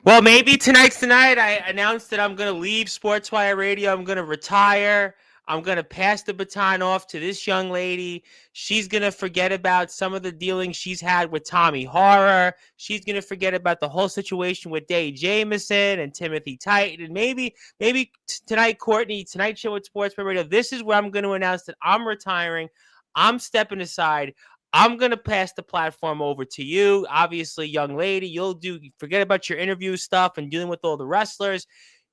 Well, maybe tonight's the night. I announced that I'm going to leave Sportswire Radio. I'm going to retire. I'm going to pass the baton off to this young lady. She's going to forget about some of the dealings she's had with Tommy Horror. She's going to forget about the whole situation with Dave Jameson and Timothy Titan. And maybe tonight, Courtney, tonight's show at Sportswire Radio, this is where I'm going to announce that I'm retiring. I'm stepping aside. I'm going to pass the platform over to you. Obviously, young lady, forget about your interview stuff and dealing with all the wrestlers.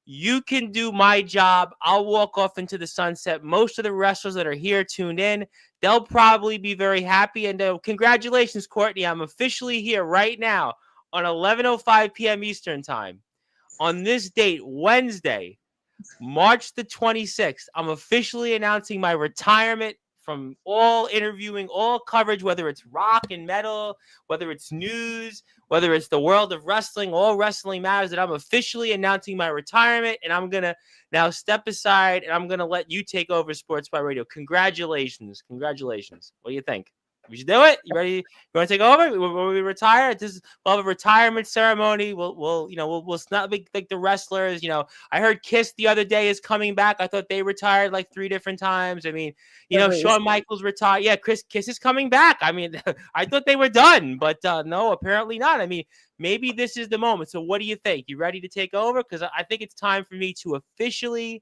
You can do my job. I'll walk off into the sunset. Most of the wrestlers that are here tuned in, they'll probably be very happy. And congratulations, Courtney. I'm officially here right now on 11:05 p.m. Eastern time. On this date, Wednesday, March the 26th, I'm officially announcing my retirement from all interviewing, all coverage, whether it's rock and metal, whether it's news, whether it's the world of wrestling, all wrestling matters, that I'm officially announcing my retirement, and I'm going to now step aside, and I'm going to let you take over Sports by Radio. Congratulations. Congratulations. What do you think? We should do it. You ready? You want to take over? Will we retire? We'll have a retirement ceremony. We'll not be like the wrestlers. I heard Kiss the other day is coming back. I thought they retired like 3 different times. I mean, Shawn Michaels retired. Yeah, Kiss is coming back. I mean, I thought they were done, but no, apparently not. I mean, maybe this is the moment. So what do you think? You ready to take over? Because I think it's time for me to officially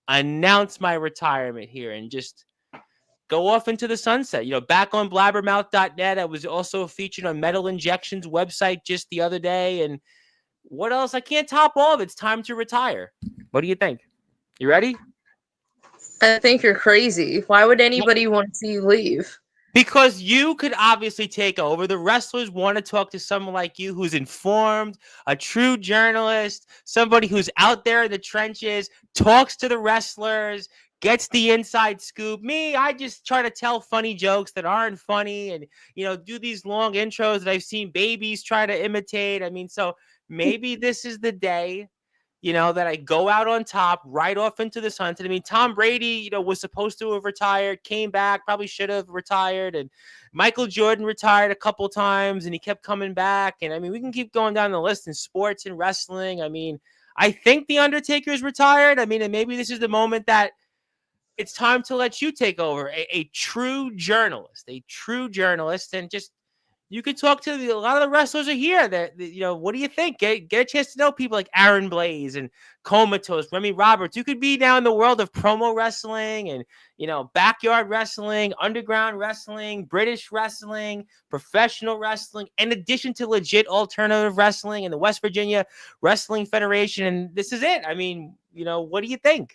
announce my retirement here and just go off into the sunset. Back on blabbermouth.net. I was also featured on Metal Injection's website just the other day. And what else? I can't top all of it. It's time to retire. What do you think? You ready? I think you're crazy. Why would anybody want to see you leave? Because you could obviously take over. The wrestlers want to talk to someone like you who's informed, a true journalist, somebody who's out there in the trenches, talks to the wrestlers, gets the inside scoop. Me, I just try to tell funny jokes that aren't funny and, do these long intros that I've seen babies try to imitate. I mean, so maybe this is the day, that I go out on top, right off into the sunset. I mean, Tom Brady, was supposed to have retired, came back, probably should have retired. And Michael Jordan retired a couple times and he kept coming back. And I mean, we can keep going down the list in sports and wrestling. I mean, I think The Undertaker's retired. I mean, and maybe this is the moment that it's time to let you take over, a true journalist, and just you can talk to a lot of the wrestlers are here. That what do you think? Get a chance to know people like Aaron Blaze and Comatose, Remy Roberts. You could be now in the world of promo wrestling and backyard wrestling, underground wrestling, British wrestling, professional wrestling, in addition to legit alternative wrestling and the West Virginia Wrestling Federation. And this is it. I mean, what do you think?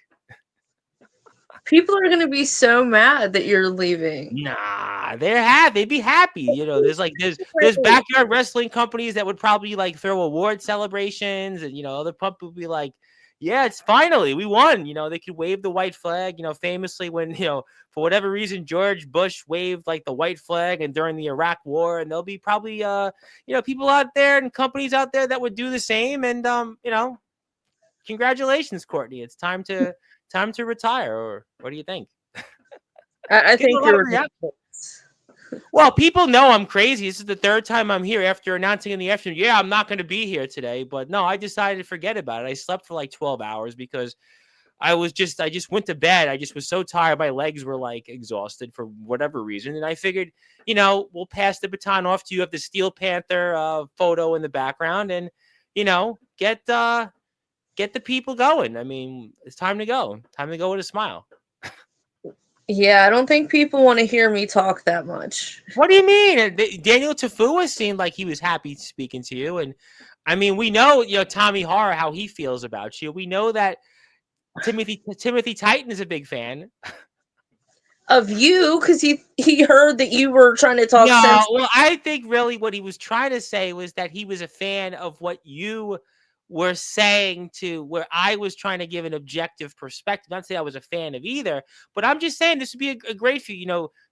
People are going to be so mad that you're leaving. Nah, they'd be happy. There's backyard wrestling companies that would probably like throw award celebrations, and other people would be like, yeah, it's finally we won. They could wave the white flag. Famously when for whatever reason George Bush waved like the white flag, and during the Iraq War, and there'll be probably people out there and companies out there that would do the same. And congratulations, Courtney. It's time to retire, or what do you think? I think you're well, people know I'm crazy. This is the 3rd time I'm here after announcing in the afternoon. Yeah, I'm not going to be here today, but no, I decided to forget about it. I slept for like 12 hours because I just went to bed. I just was so tired. My legs were like exhausted for whatever reason. And I figured, we'll pass the baton off to you. Have the Steel Panther photo in the background and, get the people going. I mean, it's time to go. Time to go with a smile. Yeah, I don't think people want to hear me talk that much. What do you mean? Daniel Tafua seemed like he was happy speaking to you. And I mean, we know, Tommy Horror, how he feels about you. We know that Timothy Titan is a big fan. Of you, because he heard that you were trying to talk sense. Well, I think really what he was trying to say was that he was a fan of what you were saying, to where I was trying to give an objective perspective. Not say I was a fan of either, but I'm just saying this would be a great for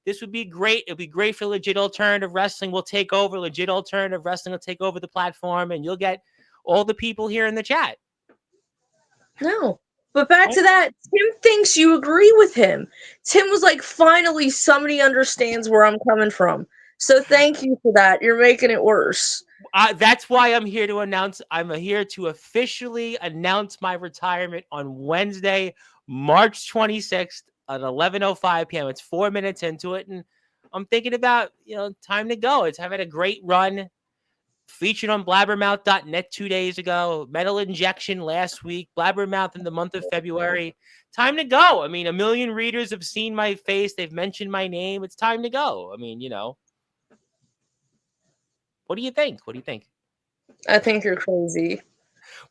this would be great. It'd be great for legit alternative wrestling. Will take over. Legit alternative wrestling will take over the platform, and you'll get all the people here in the chat. No. But back to that, Tim thinks you agree with him. Tim was like, finally somebody understands where I'm coming from. So thank you for that. You're making it worse. That's why I'm here to announce. I'm here to officially announce my retirement on Wednesday, March 26th at 11:05 p.m. It's 4 minutes into it, and I'm thinking about time to go. I've had a great run. Featured on blabbermouth.net 2 days ago. Metal Injection last week. Blabbermouth in the month of February. Time to go. I mean, a million readers have seen my face. They've mentioned my name. It's time to go. I mean, what do you think? What do you think? I think you're crazy.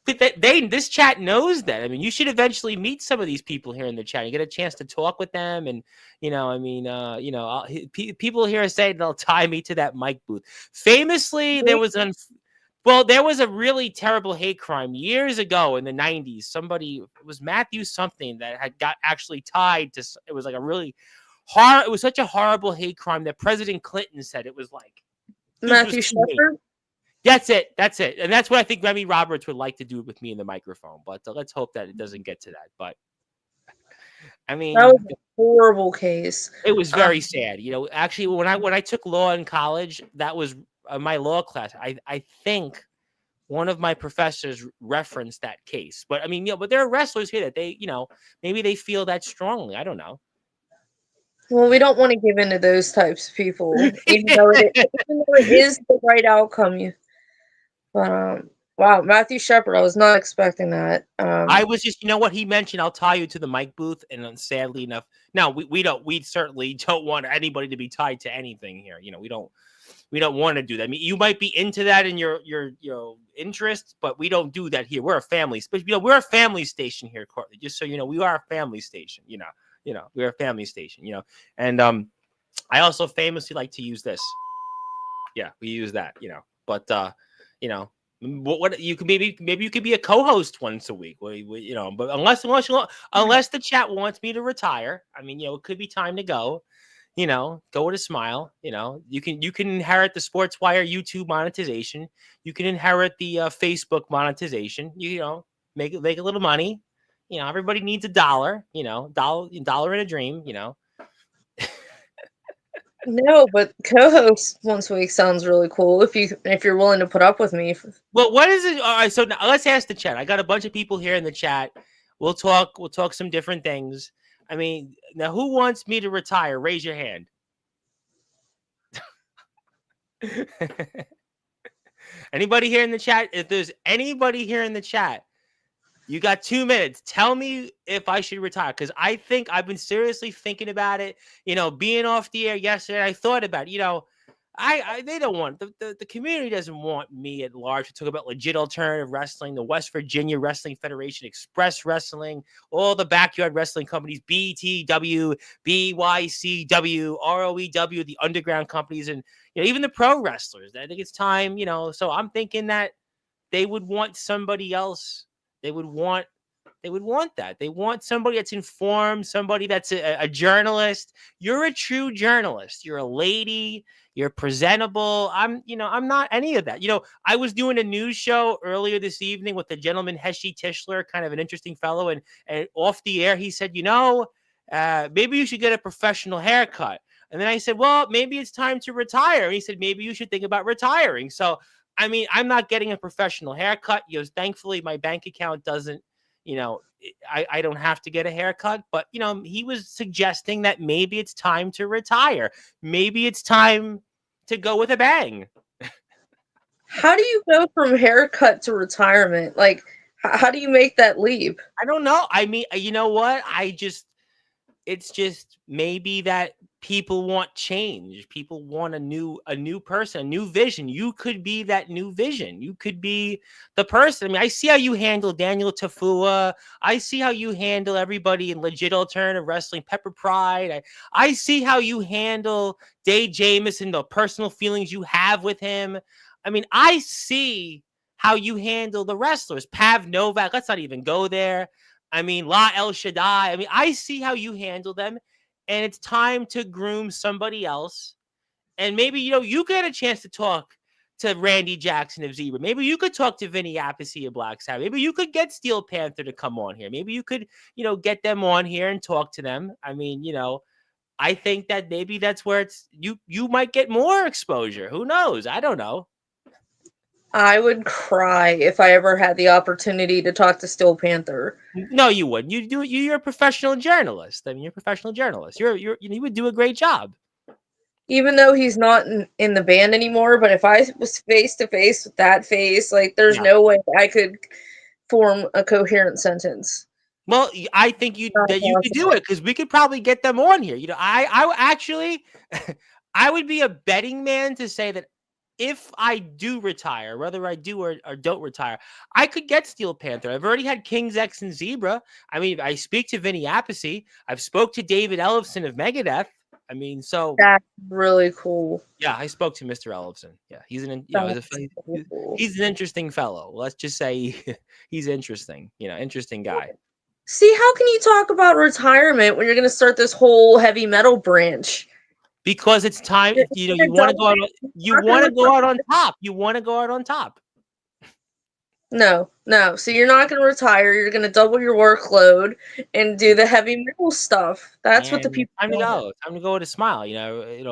But this chat knows that. I mean, you should eventually meet some of these people here in the chat. You get a chance to talk with them, and people here say they'll tie me to that mic booth. Famously, there was a really terrible hate crime years ago in the 90s. Somebody, it was Matthew something that had got actually tied to. It was like a really it was such a horrible hate crime that President Clinton said it was like Matthew Shepard. That's it. And that's what I think Remy Roberts would like to do with me in the microphone. But let's hope that it doesn't get to that. But I mean, that was a horrible case. It was very sad. Actually, when I took law in college, that was my law class. I think one of my professors referenced that case. But I mean, but there are wrestlers here that they, maybe they feel that strongly. I don't know. Well, we don't want to give in to those types of people, even though it is the right outcome. But wow, Matthew Shepard, I was not expecting that. I was just, what he mentioned. I'll tie you to the mic booth, and sadly enough, no, we certainly don't want anybody to be tied to anything here. We don't want to do that. I mean, you might be into that in your interest, but we don't do that here. We're a family, we're a family station here, Courtney. Just so you know, we are a family station. We're a family station. And I also famously like to use this. Yeah, we use that. But what you could maybe you could be a co-host once a week. But unless the chat wants me to retire, I mean, it could be time to go. Go with a smile. You can inherit the Sportswire YouTube monetization. You can inherit the Facebook monetization. Make a little money. Everybody needs a dollar. Dollar in a dream. No, but co-host once a week sounds really cool if you're willing to put up with me. Well, what is it? All right, so now let's ask the chat. I got a bunch of people here in the chat. We'll talk some different things. I mean, now who wants me to retire? Raise your hand. Anybody here in the chat? If there's anybody here in the chat, you got 2 minutes. Tell me if I should retire, because I think I've been seriously thinking about it. Being off the air yesterday, I thought about it. They don't want the community doesn't want me at large to talk about legit alternative wrestling, the West Virginia Wrestling Federation, Express Wrestling, all the backyard wrestling companies, BTW, BYCW, ROEW, the underground companies, and even the pro wrestlers. I think it's time. So I'm thinking that they would want somebody else. They would want that. They want somebody that's informed, somebody that's a journalist. You're a true journalist. You're a lady. You're presentable. I'm not any of that. I was doing a news show earlier this evening with the gentleman Heshi Tischler, kind of an interesting fellow, and off the air he said, maybe you should get a professional haircut. And then I said, well, maybe it's time to retire. And he said, maybe you should think about retiring. So I mean, I'm not getting a professional haircut. Thankfully, my bank account doesn't, I don't have to get a haircut. But, he was suggesting that maybe it's time to retire. Maybe it's time to go with a bang. How do you go from haircut to retirement? Like, how do you make that leap? I don't know. I mean, you know what? It's just maybe that people want change. People want a new person, a new vision. You could be that new vision. You could be the person. I mean, I see how you handle Daniel Tafua. I see how you handle everybody in legit alternative wrestling, Pepper Pride. I see how you handle Dave Jamieson, the personal feelings you have with him. I mean, I see how you handle the wrestlers. Pav Novak, let's not even go there. I mean, La El Shaddai. I mean, I see how you handle them, and it's time to groom somebody else. And maybe, you get a chance to talk to Randy Jackson of Zebra. Maybe you could talk to Vinny Appice of Black Sabbath. Maybe you could get Steel Panther to come on here. Maybe you could, get them on here and talk to them. I mean, I think that maybe that's where you might get more exposure. Who knows? I don't know. I would cry if I ever had the opportunity to talk to Steel Panther. No, you wouldn't. You do. You're a professional journalist. I mean, you're a professional journalist. You would do a great job. Even though he's not in the band anymore, but if I was face to face with that face, like, there's Yeah. no way I could form a coherent sentence. Well, I think Not you could do possible. it because we could probably get them on here. I actually, I would be a betting man to say that if I do retire, whether I do or don't retire, I could get Steel Panther. I've already had King's X and Zebra. I mean, I speak to Vinny Appice. I've spoke to David Ellefson of Megadeth. I mean, so That's really cool. yeah, I spoke to Mr. Ellefson. Yeah, he's That's really cool. he's an interesting fellow. Let's just say he's interesting. Interesting guy. See, how can you talk about retirement when you're going to start this whole heavy metal branch? Because it's time. You want to go out. You want to go out on top. You want to go out on top. No. So you're not going to retire. You're going to double your workload and do the heavy metal stuff. That's what the people time to go. Time to go with a smile.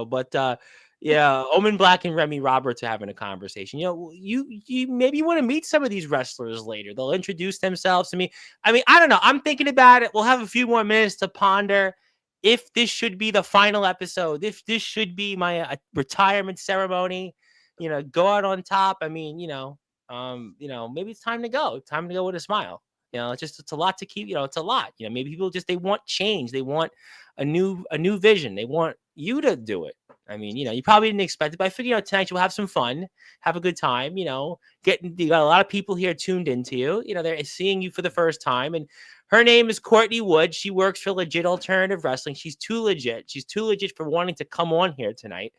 But yeah, Omen Black and Remy Roberts are having a conversation. You maybe want to meet some of these wrestlers later. They'll introduce themselves to me. I mean, I don't know. I'm thinking about it. We'll have a few more minutes to ponder if this should be the final episode. If this should be my retirement ceremony. Go out on top. I mean, maybe it's time to go. Time to go with a smile. It's a lot to keep. It's a lot. Maybe people they want change. They want a new vision. They want you to do it. I mean, you probably didn't expect it, but I figure tonight you'll have some you have a good time. You got a lot of people here tuned into you. They're seeing you for the first time, and her name is Courtney Wood. She works for Legit Alternative Wrestling. She's too legit. She's too legit for wanting to come on here tonight.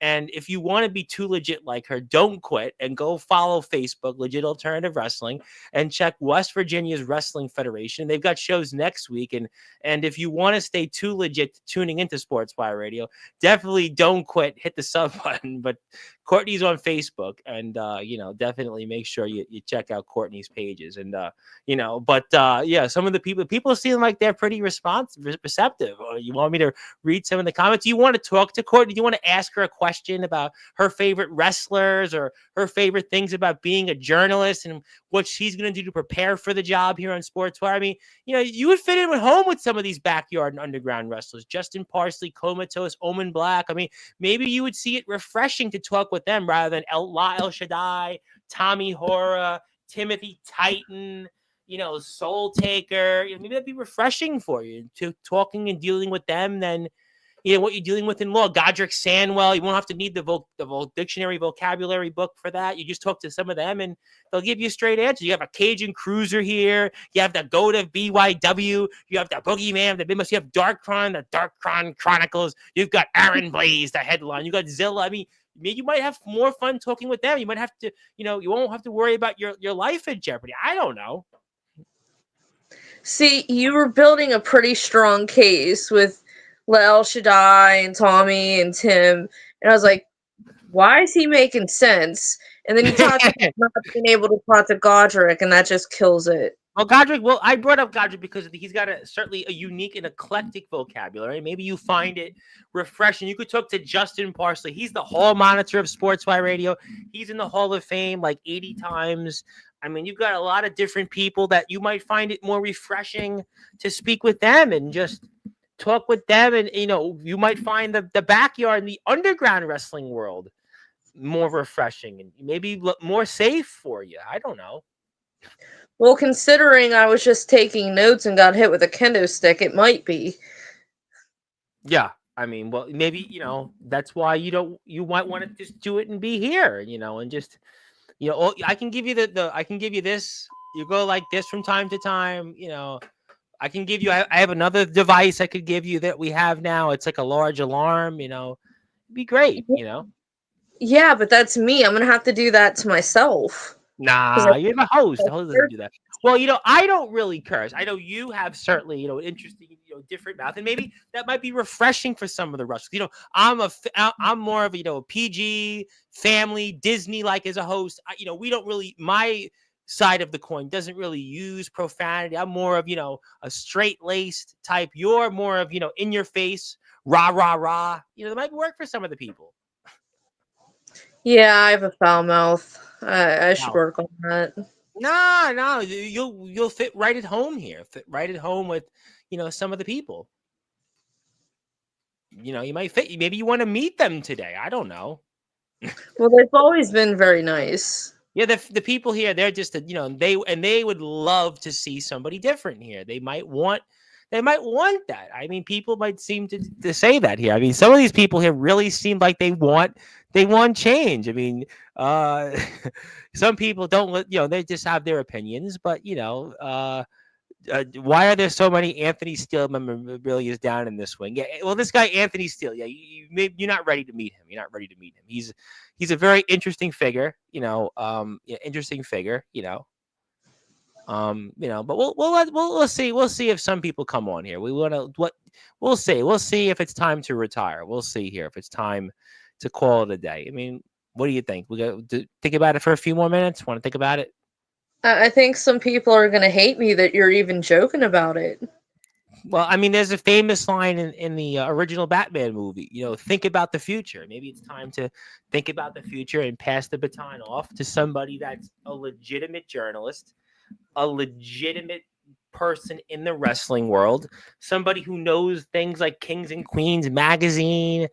And if you want to be too legit like her, don't quit and go follow Facebook, Legit Alternative Wrestling, and check West Virginia's Wrestling Federation. They've got shows next week. And if you want to stay too legit tuning into Sportswire Radio, definitely don't quit. Hit the sub button. But Courtney's on Facebook, and definitely make sure you check out Courtney's pages. And yeah, some of the people seem like they're pretty receptive. You want me to read some of the comments? Do you want to talk to Courtney? Do you want to ask her a question about her favorite wrestlers or her favorite things about being a journalist and what she's going to do to prepare for the job here on Sportswire? I mean, you would fit in at home with some of these backyard and underground wrestlers. Justin Parsley, Comatose, Omen Black. I mean, maybe you would see it refreshing to talk with them rather than El Shaddai, Tommy Hora, Timothy Titan, Soul Taker. Maybe that'd be refreshing for you to talking and dealing with them than what you're dealing with in law. Godric Sandwell, you won't have to need the dictionary vocabulary book for that. You just talk to some of them and they'll give you a straight answer. You have a Cajun Cruiser here. You have the GOAT of BYW. You have the Boogeyman, the Bimus. You have Darkron, the Darkron Chronicles. You've got Aaron Blaze, the headline. You got Zilla. I mean, maybe you might have more fun talking with them. You might have to, you won't have to worry about your life in jeopardy. I don't know. See, you were building a pretty strong case with El Shaddai and Tommy and Tim, and I was like, why is he making sense? And then you talk about not being able to talk to Godric, and that just kills it. Well, Godric, I brought up Godric because he's got certainly a unique and eclectic vocabulary. Maybe you find it refreshing. You could talk to Justin Parsley. He's the hall monitor of Sportswire Radio. He's in the Hall of Fame like 80 times. I mean, you've got a lot of different people that you might find it more refreshing to speak with them and just talk with them. And, you might find the backyard and the underground wrestling world more refreshing and maybe more safe for you. I don't know. Well, considering I was just taking notes and got hit with a kendo stick, it might be. Yeah. I mean, well, maybe, that's why you might want to just do it and be here, and just, I can give you I can give you this. You go like this from time to time, I can give you, I have another device I could give you that we have now. It's like a large alarm, it'd be great, Yeah, but that's me. I'm going to have to do that to myself. Nah, you're the host. The host doesn't do that. Well, I don't really curse. I know you have certainly, interesting, different mouth, and maybe that might be refreshing for some of the wrestlers. I'm more of a PG family Disney like as a host. We don't really my side of the coin doesn't really use profanity. I'm more of a straight laced type. You're more of in your face rah rah rah. That might work for some of the people. Yeah, I have a foul mouth. I should No, work on that. no, you'll fit right at home here. Fit right at home with some of the people. You might fit. Maybe you want to meet them today. I don't know. Well, they've always been very nice. Yeah, the people here, they're just they would love to see somebody different here. They might want that. I mean, people might seem to say that here. I mean, some of these people here really seem like they want change. I mean, uh, some people don't they just have their opinions, but why are there so many Anthony Steele memorabilia down in this wing? Yeah, well, this guy Anthony Steele, yeah, you're not ready to meet him. You're not ready to meet him. He's a very interesting figure, yeah, interesting figure, but we'll see if some people come on here. We want to what we'll see if it's time to retire. We'll see here if it's time to call it a day. I mean, what do you think? We got to think about it for a few more minutes. Want to think about it? I think some people are gonna hate me that you're even joking about it. Well, I mean, there's a famous line in the original Batman movie. Think about the future. Maybe it's time to think about the future and pass the baton off to somebody that's a legitimate journalist, a legitimate person in the wrestling world, somebody who knows things like Kings and Queens magazine,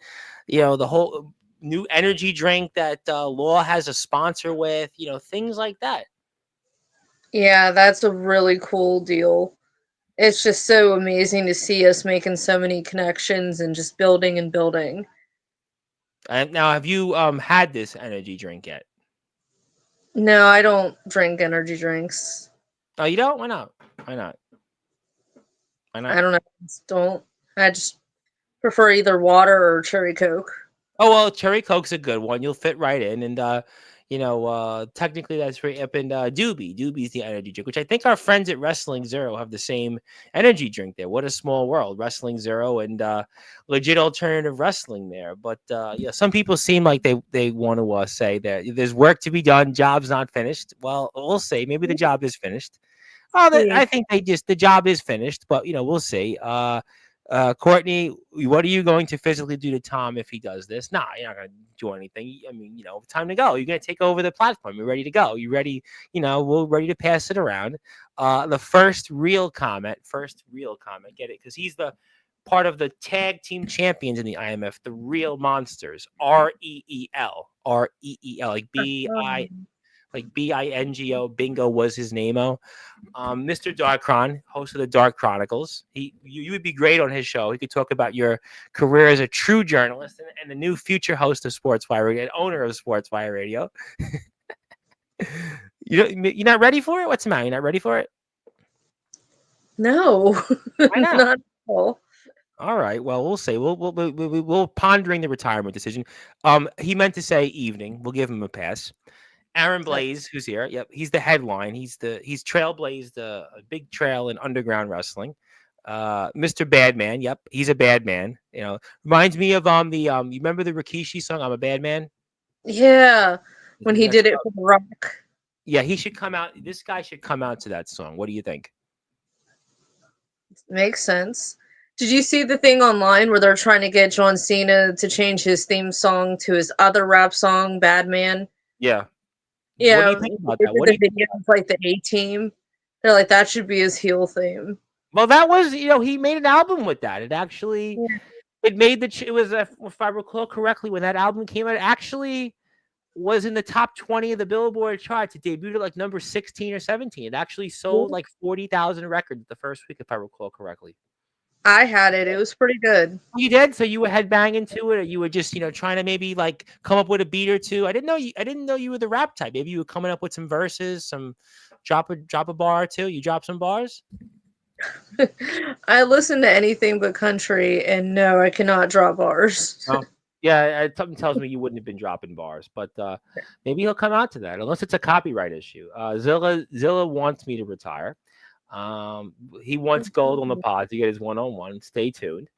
the whole new energy drink that Law has a sponsor with, things like that. Yeah, that's a really cool deal. It's just so amazing to see us making so many connections and just building and building. And now, have you had this energy drink yet? No, I don't drink energy drinks. Oh, you don't? Why not? Why not? Why I not? don't know. I just don't. I just prefer either water or cherry coke. Oh well, cherry coke's a good one. You'll fit right in, and technically that's right up in Doobie. Doobie's the energy drink, which I think our friends at Wrestling Zero have the same energy drink there. What a small world, Wrestling Zero and legit alternative wrestling there. But yeah, some people seem like they want to say that there's work to be done, job's not finished. Well, we'll see. Maybe the job is finished. Oh, See. I think the job is finished, but we'll see. Courtney, what are you going to physically do to Tom if he does this? Nah, you're not going to do anything. I mean, time to go. You're going to take over the platform. You're ready to go. You ready? We're ready to pass it around. The first real comment, get it? Because he's the part of the tag team champions in the IMF, the real monsters. REEL, like BINGO. Bingo was his name-o. Mr. Darkron, host of the Dark Chronicles. You would be great on his show. He could talk about your career as a true journalist and the new future host of Sportzwire and owner of Sportswire Radio. You're not ready for it? What's the matter? You're not ready for it? No, Why not? not at all. All right. Well, we'll see. We'll pondering the retirement decision. He meant to say evening. We'll give him a pass. Aaron Blaze, who's here. Yep, he's the headline. He's trailblazed a big trail in underground wrestling. Mr. Badman. Yep, he's a bad man. Reminds me of you remember the Rikishi song "I'm a Bad Man"? Yeah, when he That's did it for The Rock. yeah. He should come out. This guy should come out to that song. What do you think? Makes sense. Did you see the thing online where they're trying to get John Cena to change his theme song to his other rap song, Bad Man? Yeah. What do you Yeah, think about they that? did What do the you? video of like the A Team. They're like, that should be his heel theme. Well, that was he made an album with that. It actually Yeah. it made it was if I recall correctly when that album came out. It actually was in the top 20 of the Billboard charts. It debuted at like number 16 or 17. It actually sold like 40,000 records the first week, if I recall correctly. I had it. It was pretty good. You did? So you were headbanging to it, or you were just, trying to maybe like come up with a beat or two? I didn't know you were the rap type. Maybe you were coming up with some verses, some drop a bar or two. You drop some bars? I listen to anything but country, and no, I cannot drop bars. Oh. Yeah, something tells me you wouldn't have been dropping bars, but maybe he'll come out to that, unless it's a copyright issue. Zilla wants me to retire. He wants gold on the pod to get his one-on-one. Stay tuned.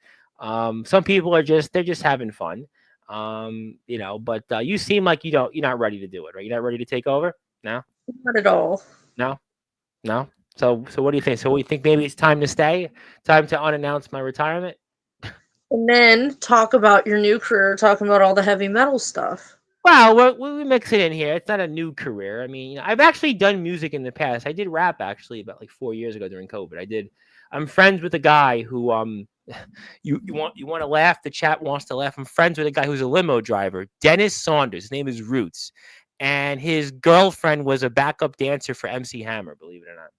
Some people they're just having fun. But you seem like you're not ready to do it, right? You're not ready to take over? No? Not at all. No? No? So what do you think? So we think maybe it's time to stay? Time to unannounce my retirement? And then talk about your new career, talking about all the heavy metal stuff. Well, we mix it in here. It's not a new career. I mean, I've actually done music in the past. I did rap actually about like 4 years ago during COVID. I did. I'm friends with a guy who you want to laugh. The chat wants to laugh. I'm friends with a guy who's a limo driver, Dennis Saunders. His name is Roots, and his girlfriend was a backup dancer for MC Hammer. Believe it or not.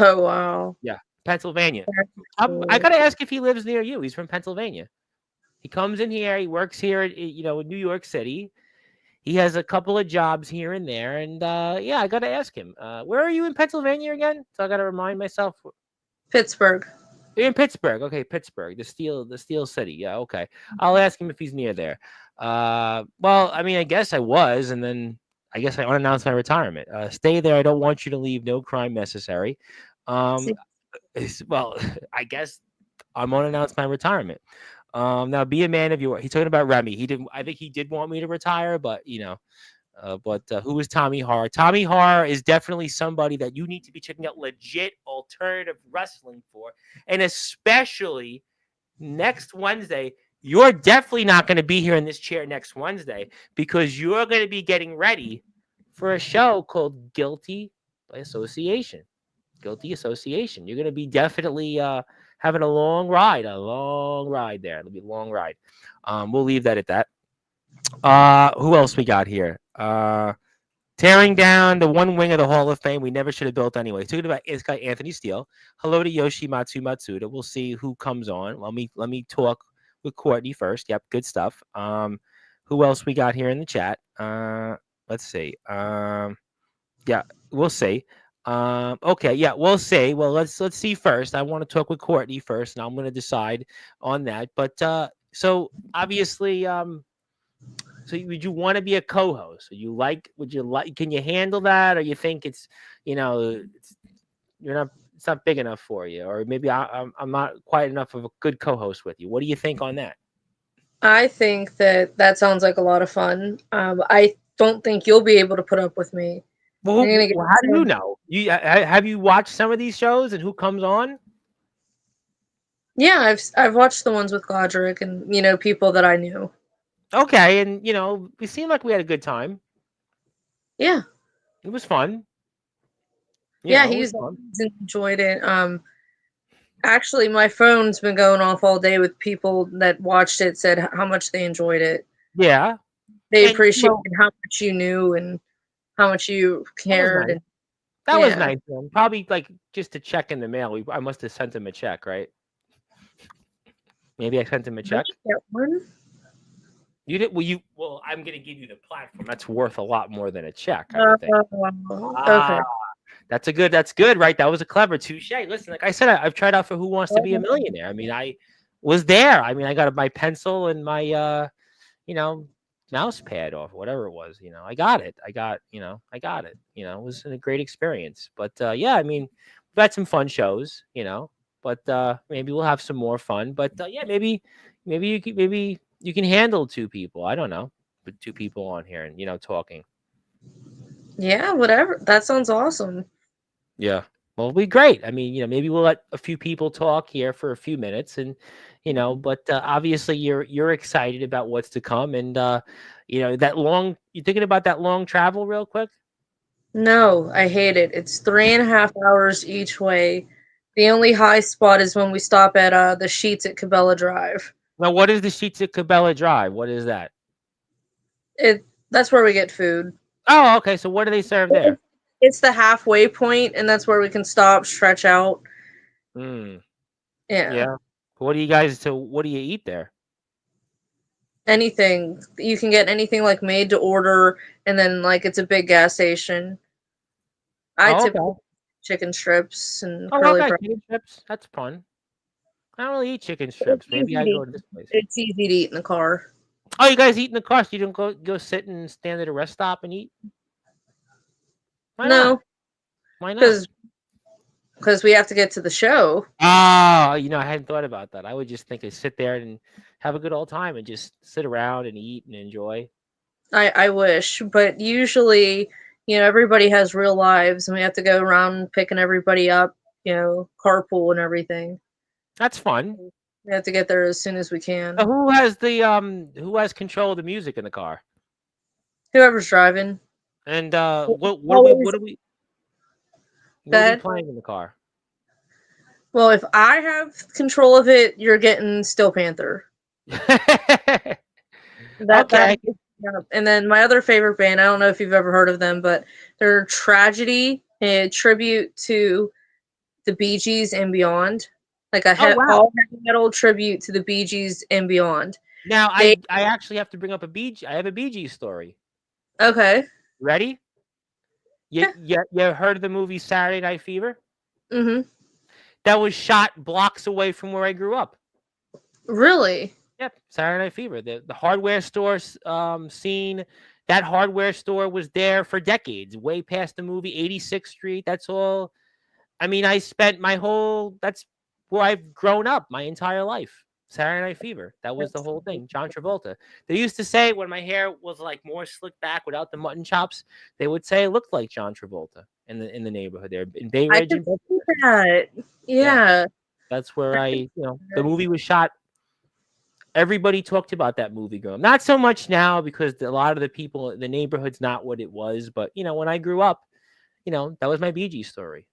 Oh wow. Yeah, Pennsylvania. That's I cool. gotta ask if he lives near you. He's from Pennsylvania. He comes in here. He works here, in New York City. He has a couple of jobs here and there, and yeah, I gotta ask him. Where are you in Pennsylvania again? So I gotta remind myself. Pittsburgh. You're in Pittsburgh. Okay, Pittsburgh, the Steel City. Yeah, okay. I'll ask him if he's near there. Well, I mean, I guess I was, and then I guess I unannounced my retirement. Stay there. I don't want you to leave. No crime necessary. Um, See, well, I guess I'm unannounced my retirement. Now be a man of your word. He's talking about Remy. He didn't. I think he did want me to retire, but who is Tommy Har? Tommy Har is definitely somebody that you need to be checking out legit alternative wrestling for, and especially next Wednesday. You're definitely not going to be here in this chair next Wednesday because you're going to be getting ready for a show called Guilty by Association. Guilty Association. You're going to be definitely having a long ride there. It'll be a long ride. We'll leave that at that. Who else we got here? Tearing down the one wing of the Hall of Fame we never should have built anyway. Talking about this guy Anthony Steele. Hello to Yoshimatsu Matsuda. We'll see who comes on. Let me talk with Courtney first. Yep, good stuff. Who else we got here in the chat? Let's see. Yeah, we'll see. Okay, yeah, we'll see. Well, let's see first. I want to talk with Courtney first, and I'm going to decide on that. But so obviously, so would you want to be a co-host? Would you like? Can you handle that, or you think it's not big enough for you, or maybe I'm not quite enough of a good co-host with you? What do you think on that? I think that sounds like a lot of fun. I don't think you'll be able to put up with me. Well, You're gonna get how do you know? Have you watched some of these shows and who comes on? Yeah, I've watched the ones with Godric and people that I knew. Okay, and we seemed like we had a good time. Yeah. It was fun. Yeah, It was he's fun. enjoyed it. Actually, my phone's been going off all day with people that watched it, said how much they enjoyed it. Yeah, They and appreciated how much you knew and how much you that was cared. nice. And That was yeah, nice. Man. Probably like just to check in the mail. I must have sent him a check, right? Maybe I sent him a did check. you get one? You did. Well, I'm gonna give you the platform. That's worth a lot more than a check, I would think. Okay. Ah, that's good, right? That was a clever touche. Listen, like I said, I've tried out for Who Wants to Be a Millionaire. I mean, I was there. I mean, I got my pencil and my you know, mouse pad off, whatever it was. I got it. I got it. It was a great experience. But yeah, I mean, we've had some fun shows, but maybe we'll have some more fun. But yeah, maybe you can handle two people. I don't know, put two people on here and talking. Yeah, whatever. That sounds awesome. Yeah. Well, it'll be great. I mean, maybe we'll let a few people talk here for a few minutes, and but obviously you're excited about what's to come, and that long. You thinking about that long travel, real quick? No, I hate it. It's 3.5 hours each way. The only high spot is when we stop at the Sheets at Cabela Drive. Now, what is the Sheets at Cabela Drive? What is that? That's where we get food. Oh, okay. So what do they serve there? It's the halfway point, and that's where we can stop, stretch out. Hmm. Yeah. Yeah. What do you guys? So what do you eat there? Anything. You can get anything like made to order, and then like it's a big gas station. I Oh, typically okay. chicken strips and Oh, curly okay. fries. Chicken strips. That's fun. I don't really eat chicken It's strips. Maybe easy I to go eat. to this place. It's easy to eat in the car. Oh, you guys eat in the car? So you don't go sit and stand at a rest stop and eat? Why not? No, Why not? because we have to get to the show. Oh, I hadn't thought about that. I would just think of sit there and have a good old time and just sit around and eat and enjoy. I wish, but usually, everybody has real lives, and we have to go around picking everybody up. Carpool and everything. That's fun. We have to get there as soon as we can. Who has control of the music in the car? Whoever's driving. And Always what are we bad. playing in the car? Well, if I have control of it, you're getting Steel Panther. That Okay. and then my other favorite band, I don't know if you've ever heard of them, but they're Tragedy, a tribute to the Bee Gees and beyond. Like a Oh wow. all heavy metal tribute to the Bee Gees and beyond. Now They I actually have to bring up I have a Bee Gees story. okay. Ready? Yeah. You heard of the movie Saturday Night Fever? Mhm. That was shot blocks away from where I grew up. Really? Yep, Saturday Night Fever. The hardware store scene. That hardware store was there for decades, way past the movie 86th Street. That's all. I mean, I spent that's where I've grown up my entire life. Saturday Night Fever. That was the whole thing. John Travolta. They used to say when my hair was like more slicked back without the mutton chops, they would say it looked like John Travolta in the neighborhood there in Bay I Ridge could and Bedford. see that. Yeah, Yeah. that's where the movie was shot. Everybody talked about that movie growing up. Not so much now because a lot of the people in the neighborhood's not what it was. But, when I grew up, that was my Bee Gees story.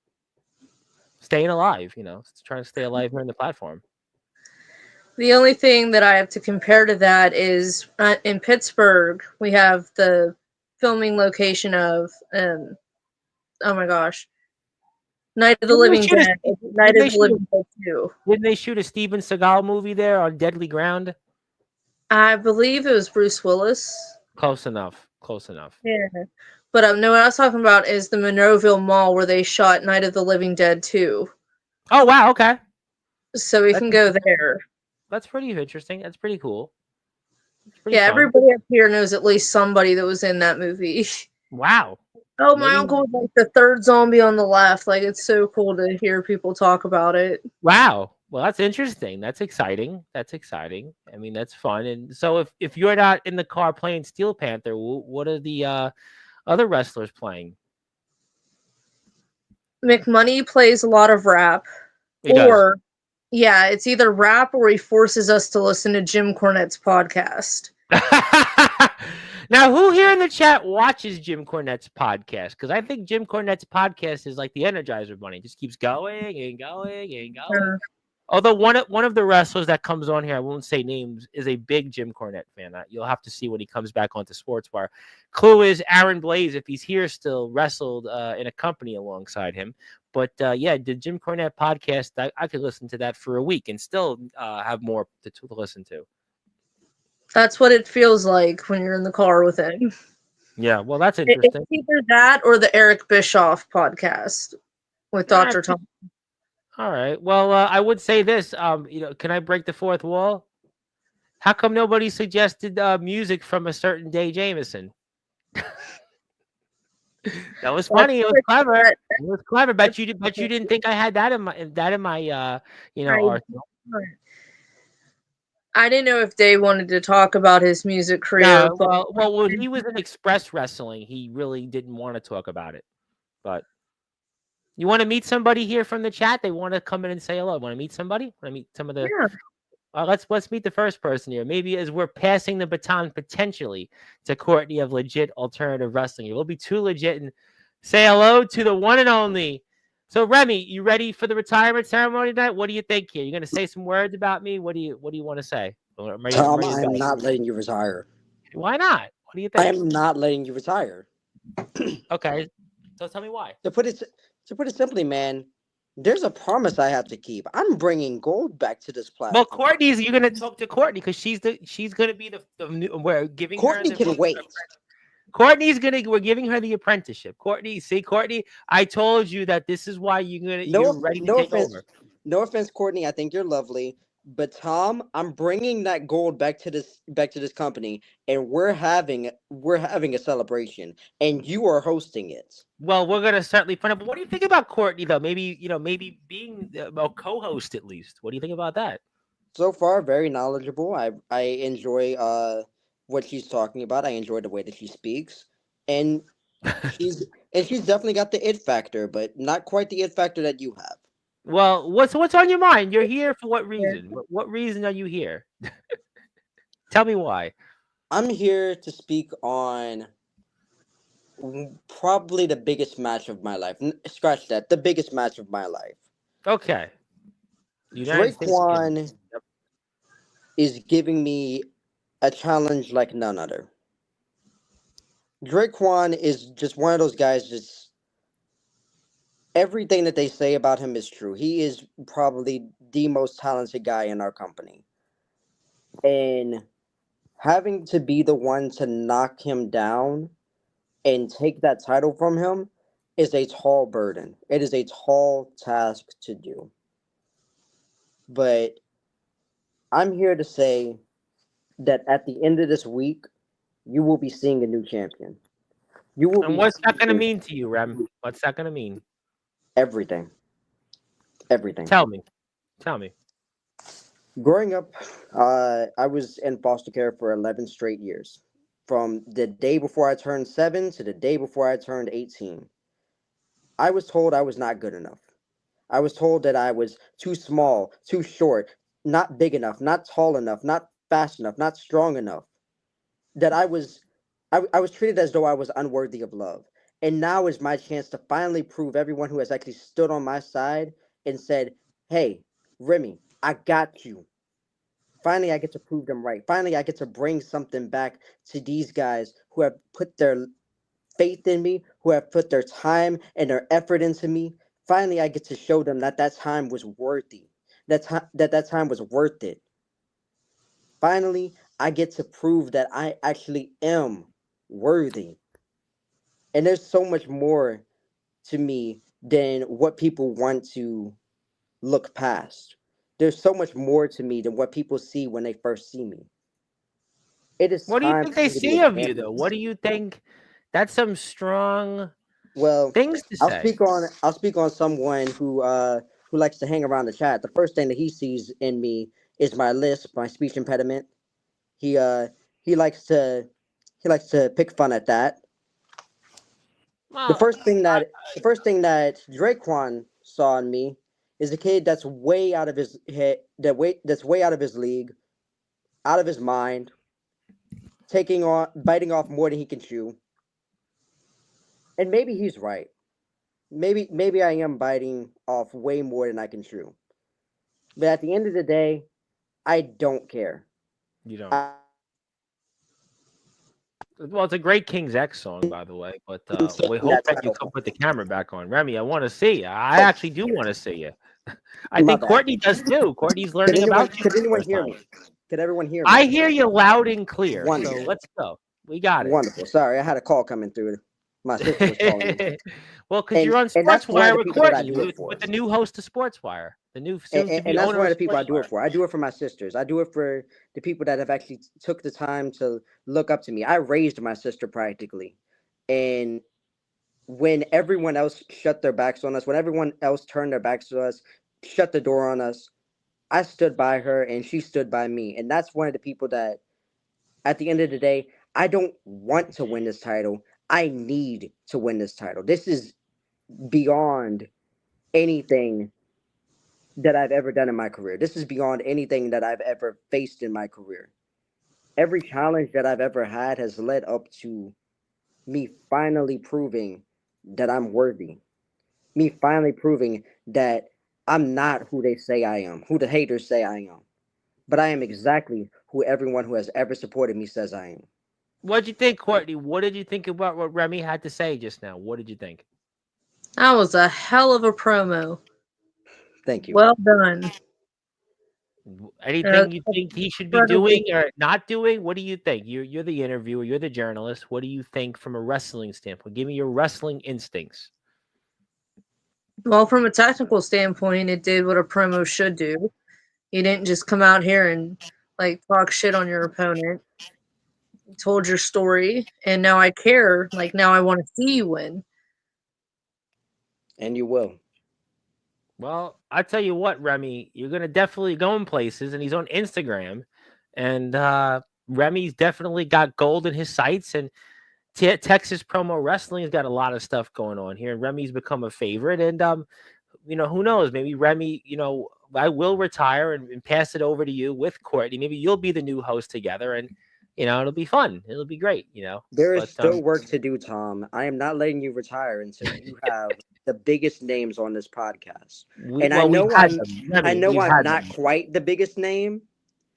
Staying alive, trying to stay alive here in the platform. The only thing that I have to compare to that is in Pittsburgh, we have the filming location of, oh my gosh, Night of the Didn't they Living shoot a, Dead. Night didn't of they the shoot Living Dead 2. didn't they shoot a Steven Seagal movie there on Deadly Ground? I believe it was Bruce Willis. Close enough. Close enough. Yeah. But no, what I was talking about is the Monroeville Mall where they shot Night of the Living Dead 2. Oh wow, okay. So we That's can go there. That's pretty interesting. That's pretty cool. It's pretty Yeah, fun. everybody up here knows at least somebody that was in that movie. Wow. Oh, my Maybe. uncle was like the third zombie on the left. Like, it's so cool to hear people talk about it. Wow. Well, that's interesting. That's exciting. That's exciting. I mean, that's fun. And so, if you're not in the car playing Steel Panther, what are the other wrestlers playing? McMoney plays a lot of rap. He does. Or, yeah, it's either rap or he forces us to listen to Jim Cornette's podcast. Now, who here in the chat watches Jim Cornette's podcast? Because I think Jim Cornette's podcast is like the Energizer Bunny. It just keeps going and going and going. Although one of the wrestlers that comes on here, I won't say names, is a big Jim Cornette fan. You'll have to see when he comes back onto Sportswire. Clue is Aaron Blaze, if he's here still, wrestled in a company alongside him. But yeah, the Jim Cornette podcast, I could listen to that for a week and still have more to listen to. That's what it feels like when you're in the car with him. Yeah, well, that's interesting. It's either that or the Eric Bischoff podcast with Dr. Tom. All right. Well, I would say this. Can I break the fourth wall? How come nobody suggested music from a certain Day Jameson? That was funny. It was clever. It was clever. Bet you didn't think I had that in my arsenal. I didn't know if Dave wanted to talk about his music career. No, well, when he was in Express Wrestling, he really didn't want to talk about it. But you want to meet somebody here from the chat? They want to come in and say hello. Want to meet somebody? Want to meet some of the? Yeah. Let's meet the first person here. Maybe as we're passing the baton potentially to Courtney of Legit Alternative Wrestling. We'll be too legit and say hello to the one and only. So Remy, you ready for the retirement ceremony tonight? What do you think here? You're going to say some words about me? What do you want to say? Tom, I am not letting you retire. Why not? What do you think? I am not letting you retire. Okay. So tell me why. To put it simply, man, there's a promise I have to keep. I'm bringing gold back to this platform. Well, you're going to talk to Courtney because she's going to be the new, we're giving Courtney her can wait. We're giving her the apprenticeship. Courtney, I told you that this is why you're ready to take over. No offense, Courtney. I think you're lovely. But Tom, I'm bringing that gold back to this company, and we're having a celebration, and you are hosting it. Well, we're gonna certainly find out. But what do you think about Courtney, though? Maybe being a co-host at least. What do you think about that? So far, very knowledgeable. I enjoy what she's talking about. I enjoy the way that she speaks, and she's definitely got the it factor, but not quite the it factor that you have. Well, what's on your mind? You're here for what reason? What reason are you here? Tell me why. I'm here to speak on probably the biggest match of my life. Scratch that. The biggest match of my life. Okay. United States. Draquan Yep. is giving me a challenge like none other. Draquan is just one of those guys. Just everything that they say about him is true. He is probably the most talented guy in our company, and having to be the one to knock him down and take that title from him is a tall burden. It is a tall task to do. But I'm here to say that at the end of this week, you will be seeing a new champion. You will And be what's that going to seeing mean to you, Rem? What's that going to mean? everything. Everything. Tell me. Tell me. Growing up, I was in foster care for 11 straight years. From the day before I turned 7 to the day before I turned 18. I was told I was not good enough. I was told that I was too small, too short, not big enough, not tall enough, not fast enough, not strong enough. That I was treated as though I was unworthy of love. And now is my chance to finally prove everyone who has actually stood on my side and said, "Hey, Remy, I got you." Finally, I get to prove them right. Finally, I get to bring something back to these guys who have put their faith in me, who have put their time and their effort into me. Finally, I get to show them that that time was worthy. That time was worth it. Finally, I get to prove that I actually am worthy. And there's so much more to me than what people want to look past. There's so much more to me than what people see when they first see me. It is What do you time think for they me to be see a of you, though? champion. What do you think? That's some strong Well, things to say. I'll speak on someone who likes to hang around the chat. The first thing that he sees in me is my lisp, my speech impediment. He uh he likes to he likes to pick fun at that. The Well, first thing that the first thing that Draquan saw in me is a kid that's way out of his head, that's way out of his league, out of his mind, biting off more than he can chew. And maybe he's right. Maybe I am biting off way more than I can chew. But at the end of the day, I don't care. you don't. I Well, it's a great King's X song, by the way. But am we taking hope that that you title come from put the camera back on, Remy. I want to see you. I oh, actually do want to see you. I my think bad. Courtney does too. Courtney's learning about you Could for the anyone first hear time. me? Could everyone hear me? I hear you loud and clear. So Wonderful. let's go. We got it. Wonderful. Sorry, I had a call coming through. My sister was calling me. Well, because you're on And that's one of Sportswire the with people that I Courtney, do it with, for. with the new host of Sportswire, the new soon-to-be And that's owner one of of the people I do it Sportswire. for. I do it for my sisters. I do it for the people that have actually took the time to look up to me. I raised my sister practically. And when everyone else shut their backs on us, when everyone else turned their backs to us, shut the door on us, I stood by her and she stood by me. And that's one of the people that, at the end of the day, I don't want to win this title. I need to win this title. This is beyond anything that I've ever done in my career. This is beyond anything that I've ever faced in my career. Every challenge that I've ever had has led up to me finally proving that I'm worthy. Me finally proving that I'm not who they say I am, who the haters say I am. But I am exactly who everyone who has ever supported me says I am. What'd you think, Courtney? What did you think about what Remy had to say just now? What did you think? That was a hell of a promo. Thank you. Well done. Anything you think he should be Incredibly. doing or not doing? What do you think? You're the interviewer. You're the journalist. What do you think from a wrestling standpoint? Give me your wrestling instincts. Well, from a technical standpoint, it did what a promo should do. You didn't just come out here and like talk shit on your opponent. You told your story, and now I care. Like now, I want to see you win. And you will. Well, I tell you what, Remy, you're gonna definitely go in places, and he's on Instagram, and Remy's definitely got gold in his sights, and Texas Promo Wrestling has got a lot of stuff going on here, and Remy's become a favorite, and who knows? Maybe Remy, I will retire and pass it over to you with Courtney. Maybe you'll be the new host together, and it'll be fun. It'll be great. There is But still work to do, Tom. I am not letting you retire until you have the biggest names on this podcast. And we've had them, I Remy. know We've I'm had not them, quite the biggest name.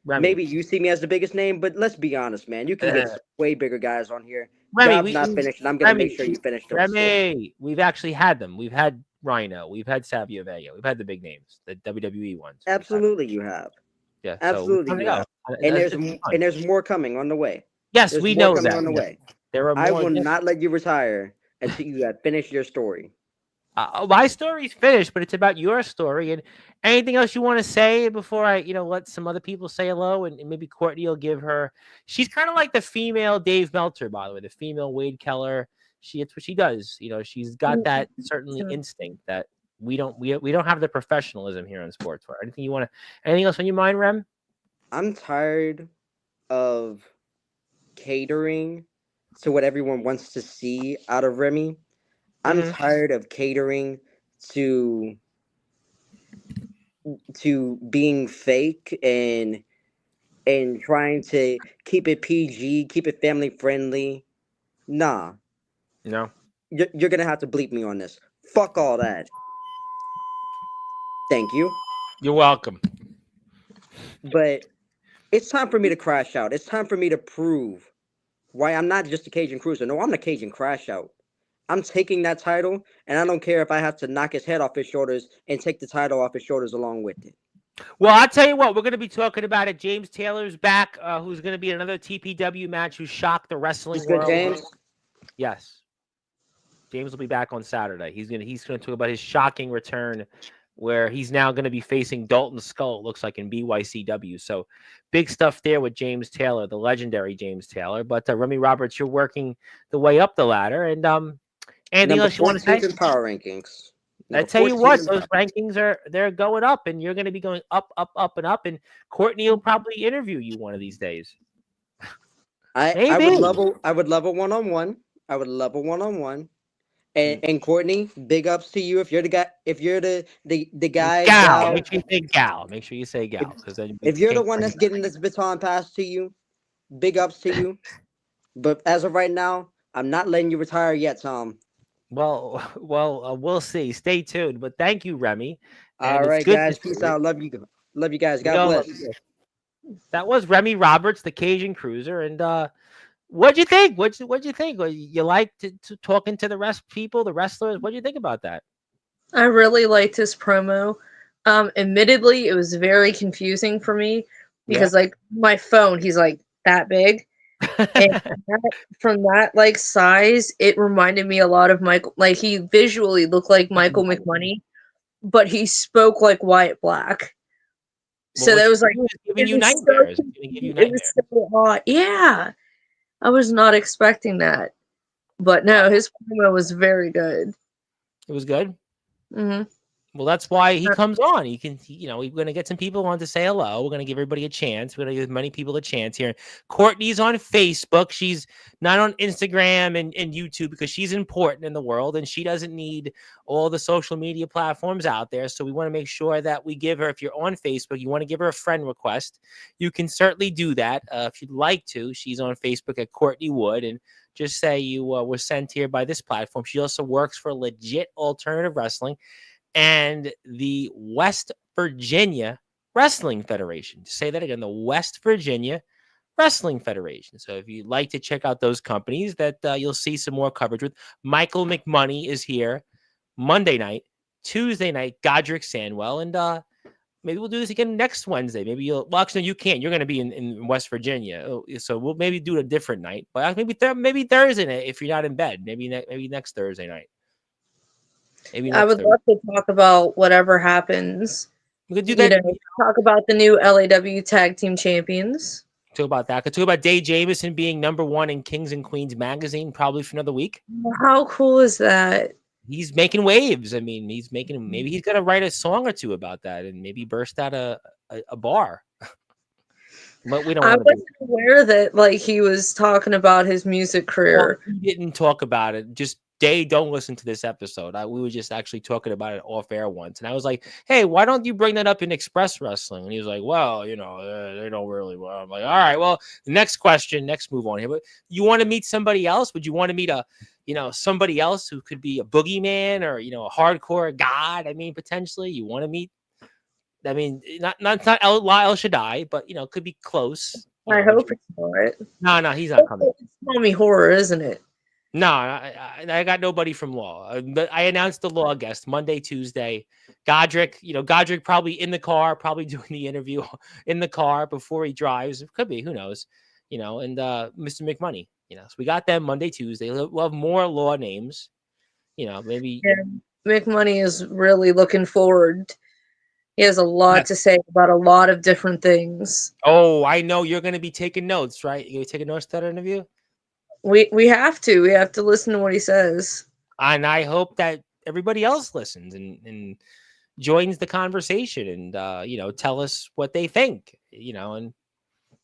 Remy. Maybe you see me as the biggest name, but let's be honest, man. You can get some way bigger guys on here. Remy, Job's not finished, and I'm gonna make sure you finish the story. Remy, we've actually had them. We've had Rhino. We've had Savio Vega. We've had the big names, the WWE ones. Absolutely, you have. Yeah, Absolutely, you have. And there's more coming on the way. Yes, there's we more know coming that. on the way. There are more. I will not let you retire until you have finished your story. My story's finished, but it's about your story. And anything else you want to say before I, let some other people say hello, and maybe Courtney will give her. She's kind of like the female Dave Meltzer, by the way, the female Wade Keller. It's what she does. She's got that certainly instinct that we don't have the professionalism here on Sportswire. Anything else on your mind, Rem? I'm tired of catering to what everyone wants to see out of Remy. I'm tired of catering to being fake and trying to keep it PG, keep it family friendly. Nah. No. You're gonna have to bleep me on this. Fuck all that. Thank you. You're welcome. But it's time for me to crash out. It's time for me to prove why I'm not just a Cajun Cruiser. No, I'm the Cajun Crash Out. I'm taking that title, and I don't care if I have to knock his head off his shoulders and take the title off his shoulders along with it. Well, I'll tell you what, we're going to be talking about it. James Taylor's back, who's going to be another TPW match who shocked the wrestling world. James? Yes. James will be back on Saturday. He's going to talk about his shocking return, where he's now going to be facing Dalton Skull, it looks like, in BYCW. So big stuff there with James Taylor, the legendary James Taylor. But Remy Roberts, you're working the way up the ladder. And anything else you want to say? Power rankings. I tell you what, those rankings they're going up, and you're going to be going up, up, up, and up. And Courtney will probably interview you one of these days. I would love a one-on-one. I would love a one-on-one. And Courtney, big ups to you if you're the guy. If you're the guy, gal. Make sure you say gal. Make sure you say gal, because then if you're the one that's getting this baton passed to you, big ups to you. But as of right now, I'm not letting you retire yet, Tom. Well, we'll see. Stay tuned. But thank you, Remy. All right, guys. Peace out. Love you guys. God bless. That was Remy Roberts, the Cajun Cruiser, and what'd you think? What'd you think? You like to talking to the the wrestlers? What'd you think about that? I really liked his promo. Admittedly, it was very confusing for me because, like, my phone, he's like that big. And from that like size, it reminded me a lot of Michael. Like, he visually looked like Michael McMoney, but he spoke like Wyatt Black. So that was like giving you nightmares. It was so odd. Yeah, I was not expecting that, but no, his promo was very good. It was good. Mm-hmm. Well, that's why he comes on. We're going to get some people on to say hello. We're going to give everybody a chance. We're going to give many people a chance here. Courtney's on Facebook. She's not on Instagram and YouTube because she's important in the world and she doesn't need all the social media platforms out there. So we want to make sure that we give her, if you're on Facebook, you want to give her a friend request, you can certainly do that. If you'd like to, she's on Facebook at Courtney Wood, and just say you were sent here by this platform. She also works for Legit Alternative Wrestling and the West Virginia Wrestling Federation. To say that again, the West Virginia Wrestling Federation. So if you'd like to check out those companies that you'll see some more coverage with. Michael McMoney is here Monday night, Tuesday night, Godric Sandwell, and maybe we'll do this again next Wednesday. Maybe actually, no, you can't. You're going to be in West Virginia. So we'll maybe do a different night. But maybe Thursday night if you're not in bed. Maybe next Thursday night. I would love to talk about whatever happens. We could do that. Talk about the new LAW Tag Team Champions. Talk about that. Could talk about Dave Jamieson being #1 in Kings and Queens magazine, probably for another week. How cool is that? He's making waves. I mean, maybe he's going to write a song or two about that and maybe burst out a bar. But we don't. I wasn't aware that he was talking about his music career. Well, he didn't talk about it. Just Day, don't listen to this episode. We were just actually talking about it off air once, and I was like, "Hey, why don't you bring that up in Express Wrestling?" And he was like, "Well, they don't really." Well, I'm like, "All right, well, the next question, next move on here. But you want to meet somebody else? Would you want to meet somebody else who could be a boogeyman or a hardcore god? I mean, potentially, you want to meet. I mean, not El Shaddai, but could be close. I hope it's not. No, he's not coming. It's Tommy Horror, isn't it? No, I got nobody from Law. But I announced the Law guest Monday, Tuesday. Godric probably in the car, probably doing the interview in the car before he drives. It could be, who knows? And Mr. McMoney. So we got them Monday, Tuesday. We'll have more Law names. Maybe. Yeah, McMoney is really looking forward. He has a lot to say about a lot of different things. Oh, I know you're going to be taking notes, right? You're taking notes to that interview? We have to. We have to listen to what he says. And I hope that everybody else listens and joins the conversation and tell us what they think. And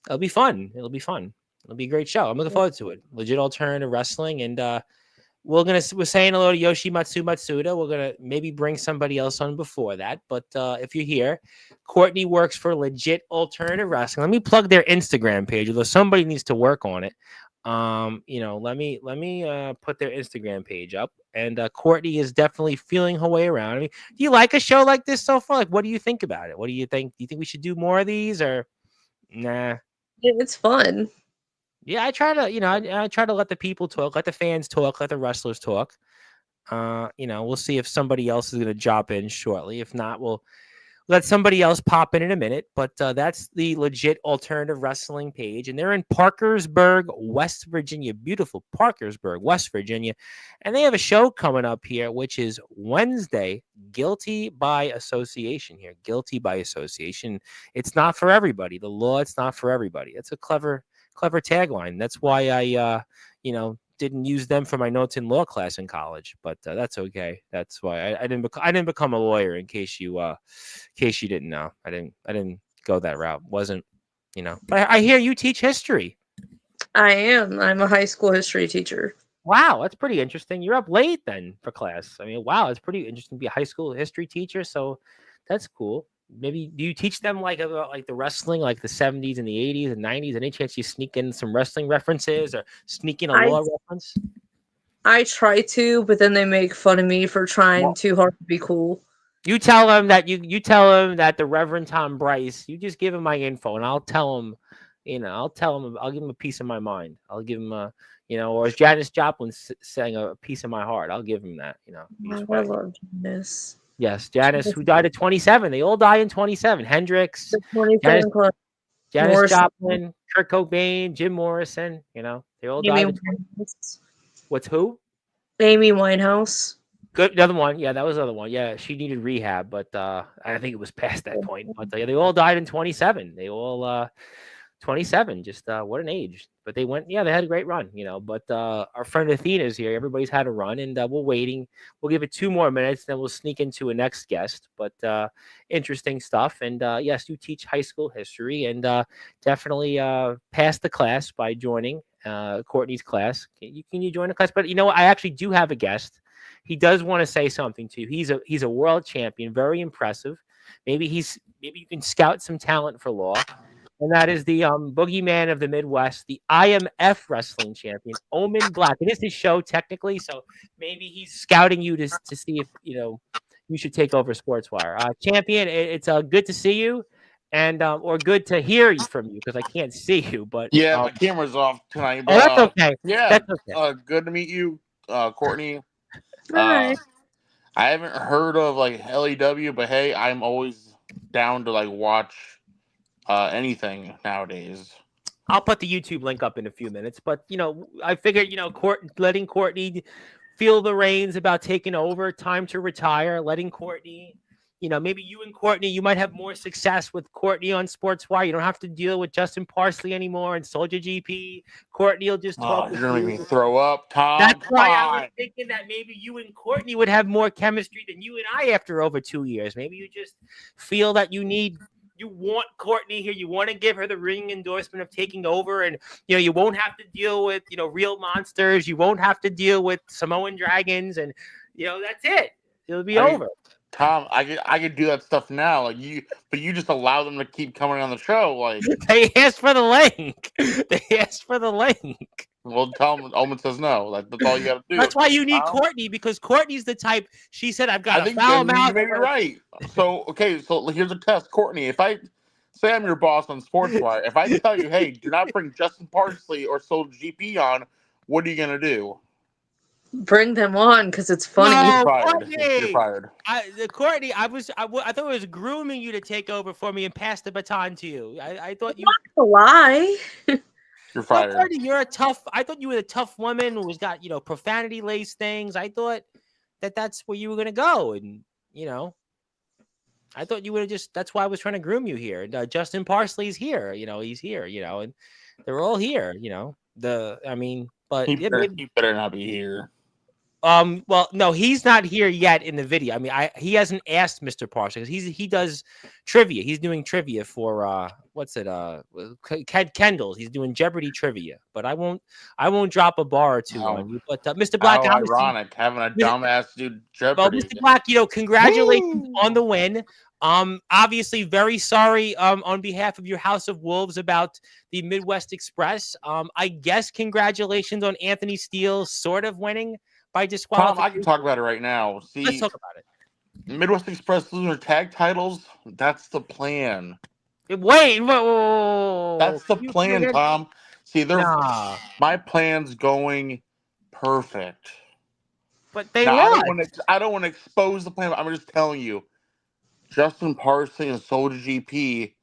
it'll be fun. It'll be a great show. I'm looking forward to it. Legit alternative wrestling, and we're saying hello to Yoshi Matsuda. We're gonna maybe bring somebody else on before that. But if you're here, Courtney works for Legit Alternative Wrestling. Let me plug their Instagram page, although somebody needs to work on it. Let me put their Instagram page up. And Courtney is definitely feeling her way around. I mean, do you like a show like this so far? Like, what do you think about it? What do you think? Do you think we should do more of these, or nah? It's fun. Yeah, I try to, I try to let the people talk, let the fans talk, let the wrestlers talk. We'll see if somebody else is going to drop in shortly. If not, we'll let somebody else pop in a minute. But that's the Legit Alternative Wrestling page, and they're in Parkersburg, West Virginia. Beautiful Parkersburg, West Virginia. And they have a show coming up here, which is Wednesday, Guilty by Association here. Guilty by Association. It's not for everybody. The Law, it's not for everybody. It's a clever tagline. That's why I didn't use them for my notes in law class in college, but that's okay. That's why I didn't become a lawyer, in case you didn't know. I didn't go that route. Wasn't, but I hear you teach history. I am. I'm a high school history teacher. Wow, that's pretty interesting. You're up late then for class. I mean, wow, it's pretty interesting to be a high school history teacher, so that's cool. Maybe do you teach them like the wrestling, like the 70s and the 80s and 90s? Any chance you sneak in some wrestling references or sneak in a law reference? I try to, but then they make fun of me for trying too hard to be cool. You tell them that you tell them that the Reverend Tom Bryce. You just give him my info, and I'll tell him. I'll give him a piece of my mind. I'll give him or as Janis Joplin saying, a piece of my heart. I'll give him that. I love Janis. Yes, Janis, who died at 27. They all die in 27. Hendrix, Janis Joplin, Kurt Cobain, Jim Morrison. They all died. What's who? Amy Winehouse. Good, another one. Yeah, that was another one. Yeah, she needed rehab, but I think it was past that point. But they all died in 27. They all 27. Just what an age. But they went. Yeah, they had a great run. But our friend Athena's here. Everybody's had a run, and we're waiting. We'll give it 2 more minutes, then we'll sneak into a next guest. But interesting stuff. And yes, you teach high school history, and definitely pass the class by joining Courtney's class. Can you join the class? But I actually do have a guest. He does want to say something to you. He's a world champion, very impressive. Maybe you can scout some talent for Law. And that is the boogeyman of the Midwest, the IMF wrestling champion, Omen Black. It is his show technically, so maybe he's scouting you to see if you should take over Sportswire. Champion, it's good to see you, and or good to hear from you, because I can't see you. But yeah, my camera's off tonight. But, that's okay. Yeah, that's okay. Good to meet you, Courtney. Hi. I haven't heard of LEW, but hey, I'm always down to watch anything nowadays. I'll put the YouTube link up in a few minutes, but I figured letting Courtney feel the reins about taking over, time to retire, letting Courtney, maybe you and Courtney, you might have more success with Courtney on Sportswire. You don't have to deal with Justin Parsley anymore and Soldier GP. Courtney will just talk. You're gonna make me throw up, Tom. That's why I was thinking that maybe you and Courtney would have more chemistry than you and I after over 2 years. Maybe you just feel that you need you want Courtney here. You want to give her the ring endorsement of taking over, and you won't have to deal with real monsters. You won't have to deal with Samoan dragons, and that's it. It'll be over. Tom, I could do that stuff now, but you just allow them to keep coming on the show. Like they asked for the link. Well, tell them Omen says no. That's all you got to do. That's why you need Courtney, because Courtney's the type. She said, "I've got a foul mouth." You made it right. So here's a test, Courtney. If I say I'm your boss on Sportswire, if I tell you, hey, do not bring Justin Parsley or Soldier GP on, what are you gonna do? Bring them on because it's funny. No, You're fired. Courtney, I thought it was grooming you to take over for me and pass the baton to you. I thought you. Not a lie. You're fired. Courtney, you're a tough. I thought you were a tough woman who's got profanity laced things. I thought that's where you were gonna go, and I thought you would have just. That's why I was trying to groom you here. And Justin Parsley's here. He's here. And they're all here. But he better not be here. Well, no, he's not here yet in the video. I mean, he hasn't asked Mr. Parsley because he does trivia. He's doing trivia for Kendall's. He's doing Jeopardy trivia. But I won't drop a bar or two on you. But Mr. Black, how ironic having a dumbass dude Jeopardy. Well, Mr. Black, congratulations on the win. Obviously very sorry on behalf of your House of Wolves about the Midwest Express. I guess congratulations on Anthony Steele sort of winning by disqualification. Tom, I can talk about it right now. See, let's talk about it. Midwest Express losing their tag titles. That's the plan. Wait, whoa. That's the plan, Tom. See, my plan's going perfect. But they lost. I don't want to expose the plan. But I'm just telling you, Justin Parsley and Soldier GP,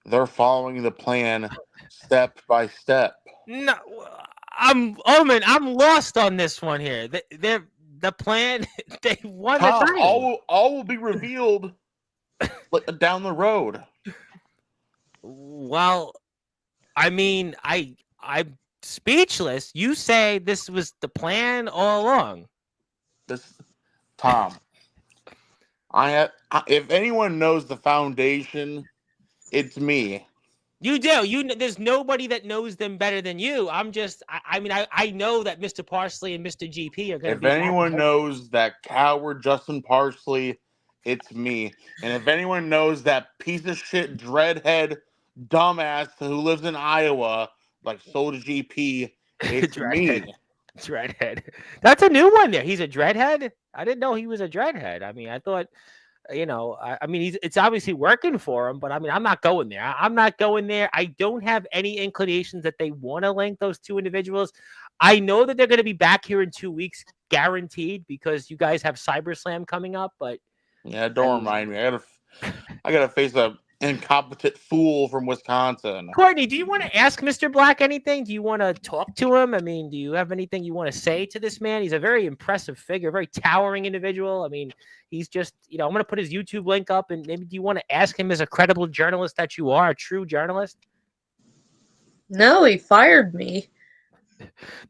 they're following the plan step by step. No, I'm lost on this one here. They're the plan. They won the title. All will be revealed down the road. Well, I mean, I'm speechless. You say this was the plan all along. Tom. If anyone knows the foundation, it's me. You do. There's nobody that knows them better than you. I know that Mr. Parsley and Mr. GP are going to be. If anyone knows that coward Justin Parsley, it's me. And if anyone knows that piece of shit dreadhead dumbass who lives in Iowa, like Soldier GP, it's me. Dreadhead. That's a new one there. He's a dreadhead? I didn't know he was a dreadhead. I mean, I thought, it's obviously working for him, but I mean, I'm not going there. I'm not going there. I don't have any inclinations that they want to link those two individuals. I know that they're going to be back here in 2 weeks, guaranteed, because you guys have SiberSlam coming up, but. Yeah, don't remind me. I gotta face a incompetent fool from Wisconsin. Courtney, do you want to ask Mr. Black anything? Do you want to talk to him? I mean, do you have anything you want to say to this man? He's a very impressive figure, a very towering individual. I mean, he's just, I'm going to put his YouTube link up, and maybe do you want to ask him as a credible journalist that you are, a true journalist? No, he fired me.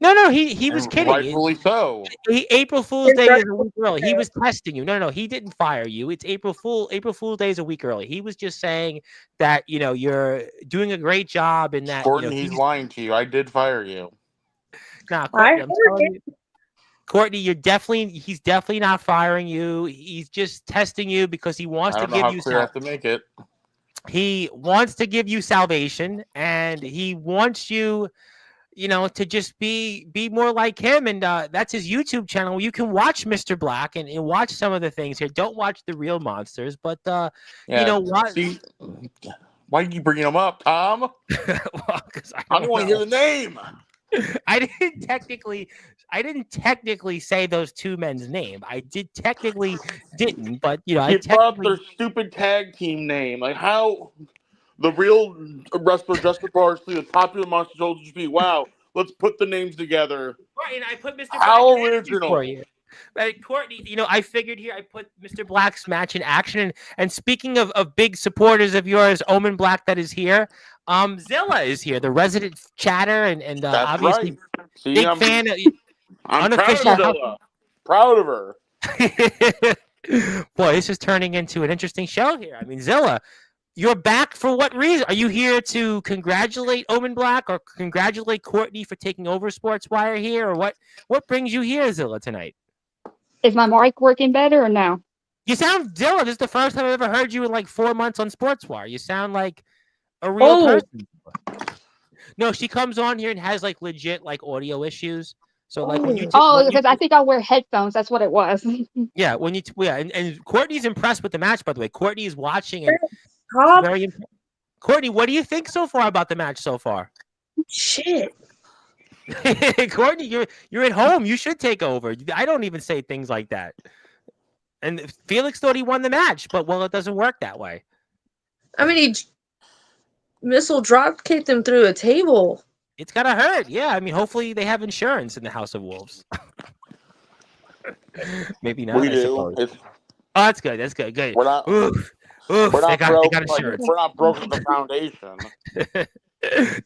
No, he was kidding. Rightfully so. April Fool's Day is a week early. He was testing you. No, he didn't fire you. It's April Fool's Day is a week early. He was just saying that you're doing a great job in that. Gordon, he's lying to you. I did fire you. Nah, Courtney, I'm telling you, Courtney, he's definitely not firing you. He's just testing you because he wants to give you. I have to make it. He wants to give you salvation, and he wants you. To just be more like him. And that's his YouTube channel. You can watch Mr. Black and watch some of the things here. Don't watch the real monsters, but what? See, why are you bringing them up, Tom? Well, I don't want to hear the name. I didn't technically say those two men's name. I technically didn't, but I brought up their stupid tag team name. Like how the real wrestler Justin Parsley, the popular monster Soldier GP. Wow, let's put the names together. Right, and I put Mr. How Black original for you. Courtney, I figured here I put Mr. Black's match in action. And speaking of big supporters of yours, Omen Black that is here, Zilla is here, the resident chatter, and obviously right. See, big fan. I'm proud of Zilla. Proud of her. Boy, this is turning into an interesting show here. I mean, Zilla, You're back for what reason? Are you here to congratulate Omen Black or congratulate Courtney for taking over Sportswire here, or what? What brings you here, Zilla, tonight? Is my mic working better or no? You sound Zilla. This is the first time I've ever heard you in like 4 months on Sportswire. You sound like a real person. No, she comes on here and has like legit like audio issues. So like when you because I think I wear headphones. That's what it was. yeah, when you and Courtney's impressed with the match, by the way. Courtney is watching and very impressed. Courtney, what do you think so far about the match so far? Shit. Courtney, you're at home. You should take over. I don't even say things like that. And Felix thought he won the match, but well, it doesn't work that way. I mean, he missile drop kicked him through a table. It's gotta hurt. Yeah, I mean, hopefully they have insurance in the House of Wolves. Maybe not. We I do. suppose. Oh, that's good. That's good. Good. We're not. Oof. We're not they broke. got insurance. We're not broke with the foundation.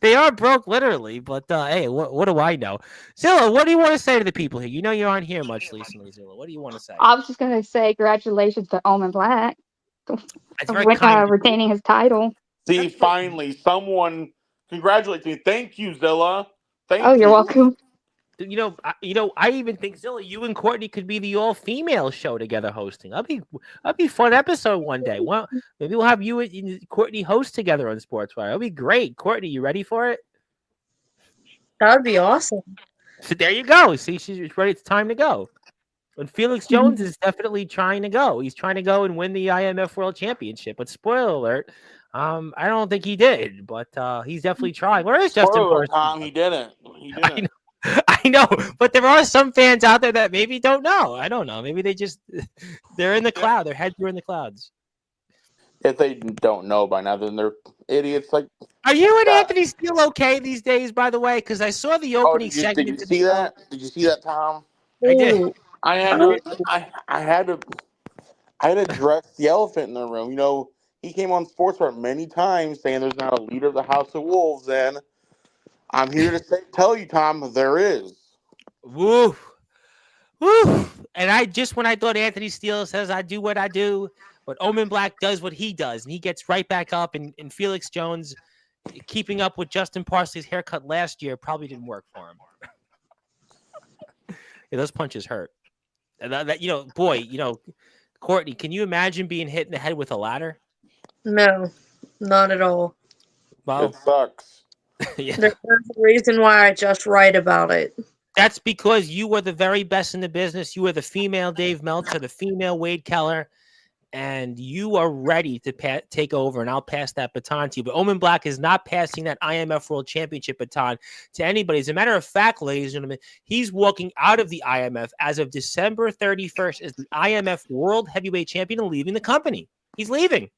They are broke, literally. But hey, what do I know? Zilla, what do you want to say to the people here? You know you aren't here much recently, Zilla. What do you want to say? I was just gonna say congratulations to Omen Black That's very kind. retaining his title. See, finally, someone congratulates me. Thank you, Zilla. Thank you. You're welcome. I even think Zilla, you and Courtney could be the all-female show together hosting. That'd be a fun episode one day. Well, maybe we'll have you and Courtney host together on Sportswire. That'd be great. Courtney, you ready for it? That would be awesome. So there you go. See, she's ready. It's time to go. And Felix Jones is definitely trying to go. He's trying to go and win the IMF World Championship. But spoiler alert, I don't think he did. But he's definitely trying. Where is Justin Parsons? Tom, he didn't. He didn't. I know, but there are some fans out there that maybe don't know. I don't know. Maybe they're in the cloud. Their heads are in the clouds. If they don't know by now, then they're idiots. Like, are you and Anthony still okay these days? By the way, because I saw the opening segment. Did you see that? Did you see that, Tom? I did. I had to address the elephant in the room. You know, he came on Sportswire many times saying there's not a leader of the House of Wolves, and I'm here to tell you, Tom, there is. Woo. Woo. And when I thought Anthony Steele says I do what I do, but Omen Black does what he does, and he gets right back up, and Felix Jones keeping up with Justin Parsley's haircut last year probably didn't work for him. Yeah, those punches hurt. And Courtney, can you imagine being hit in the head with a ladder? No, not at all. Well, it sucks. Yeah. There's a reason why I just write about it. That's because you were the very best in the business. You were the female Dave Meltzer, the female Wade Keller, and you are ready to take over, and I'll pass that baton to you. But Omen Black is not passing that IMF World Championship baton to anybody. As a matter of fact, ladies and gentlemen, he's walking out of the IMF as of December 31st as the IMF World Heavyweight Champion and leaving the company. He's leaving.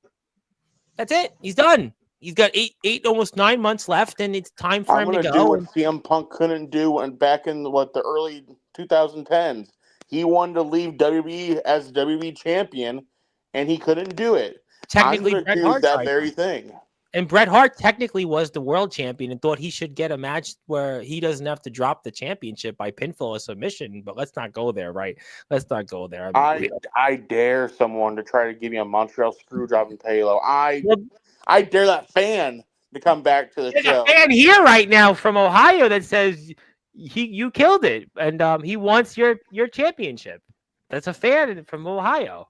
That's it. He's done. He's got eight, almost 9 months left, and it's time for him to go. Do what CM Punk couldn't do back in the early 2010s. He wanted to leave WWE as WWE champion, and he couldn't do it. Technically, Bret Hart that very thing. And Bret Hart technically was the world champion and thought he should get a match where he doesn't have to drop the championship by pinfall or submission. But let's not go there, right? Let's not go there. I dare someone to try to give me a Montreal Screwjob and Halo. I dare that fan to come back to the show. There's a fan here right now from Ohio that says you killed it, and he wants your championship. That's a fan from Ohio.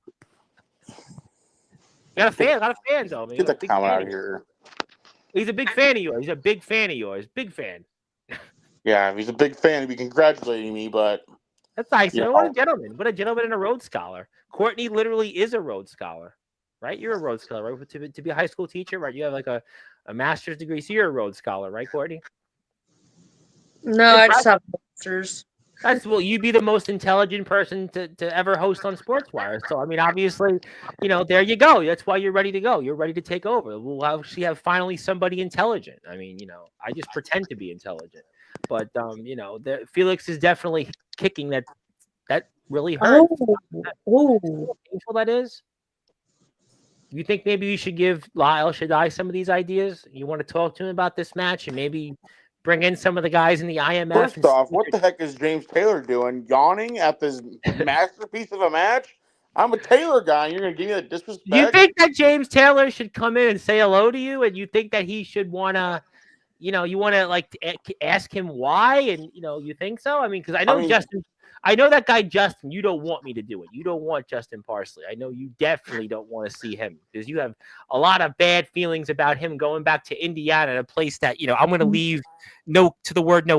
You got a lot of fans, though. Get the comment out of here. He's a big fan of yours. He's a big fan of yours. Big fan. Yeah, he's a big fan. He'd be congratulating me, but that's nice. What a gentleman. What a gentleman and a Rhodes Scholar. Courtney literally is a Rhodes Scholar, right? You're a Rhodes Scholar, right? To be a high school teacher, right? You have like a master's degree, so you're a Rhodes Scholar, right, Courtney? No, I just have masters. You'd be the most intelligent person to ever host on Sportswire. So, I mean, obviously, there you go. That's why you're ready to go. You're ready to take over. We'll actually have finally somebody intelligent. I mean, I just pretend to be intelligent. But, Felix is definitely kicking that really hurts. Oh. How painful that is. You think maybe you should give El Shaddai some of these ideas? You want to talk to him about this match and maybe bring in some of the guys in the IMF. First off, what the heck is James Taylor doing? Yawning at this masterpiece of a match? I'm a Taylor guy. And you're gonna give me that disrespect? You think that James Taylor should come in and say hello to you, and you think that he should wanna, you wanna like ask him why, and you think so? I mean, because I know Justin. I know that guy Justin. You don't want me to do it. You don't want Justin Parsley. I know you definitely don't want to see him because you have a lot of bad feelings about him going back to Indiana, a place that I'm going to leave no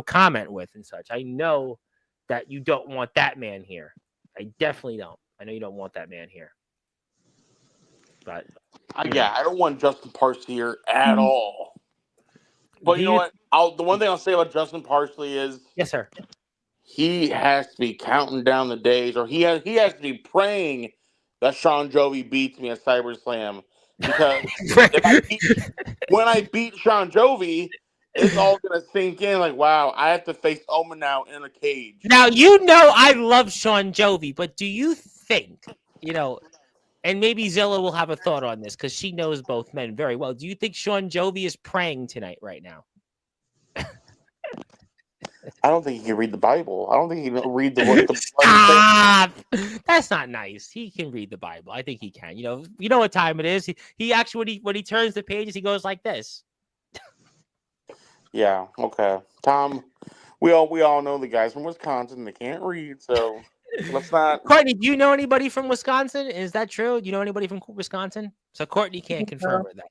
comment with and such. I know that you don't want that man here. I definitely don't. I know you don't want that man here. But I don't want Justin Parsley here at all. But you know what? The one thing I'll say about Justin Parsley is, yes, sir. He has to be counting down the days, or he has to be praying that Sean Jovi beats me at CyberSlam. Because when I beat Sean Jovi, it's all gonna sink in. Like, wow, I have to face Omen now in a cage. Now I love Sean Jovi, but do you think and maybe Zilla will have a thought on this because she knows both men very well. Do you think Sean Jovi is praying tonight right now? I don't think he can read the Bible. I don't think he can read the Stop! That's not nice. He can read the Bible. I think he can. You know what time it is. He actually when he turns the pages, he goes like this. Yeah. Okay. Tom, we all know the guys from Wisconsin. They can't read, so let's not. Courtney, do you know anybody from Wisconsin? Is that true? Do you know anybody from Wisconsin? So Courtney can't confirm that.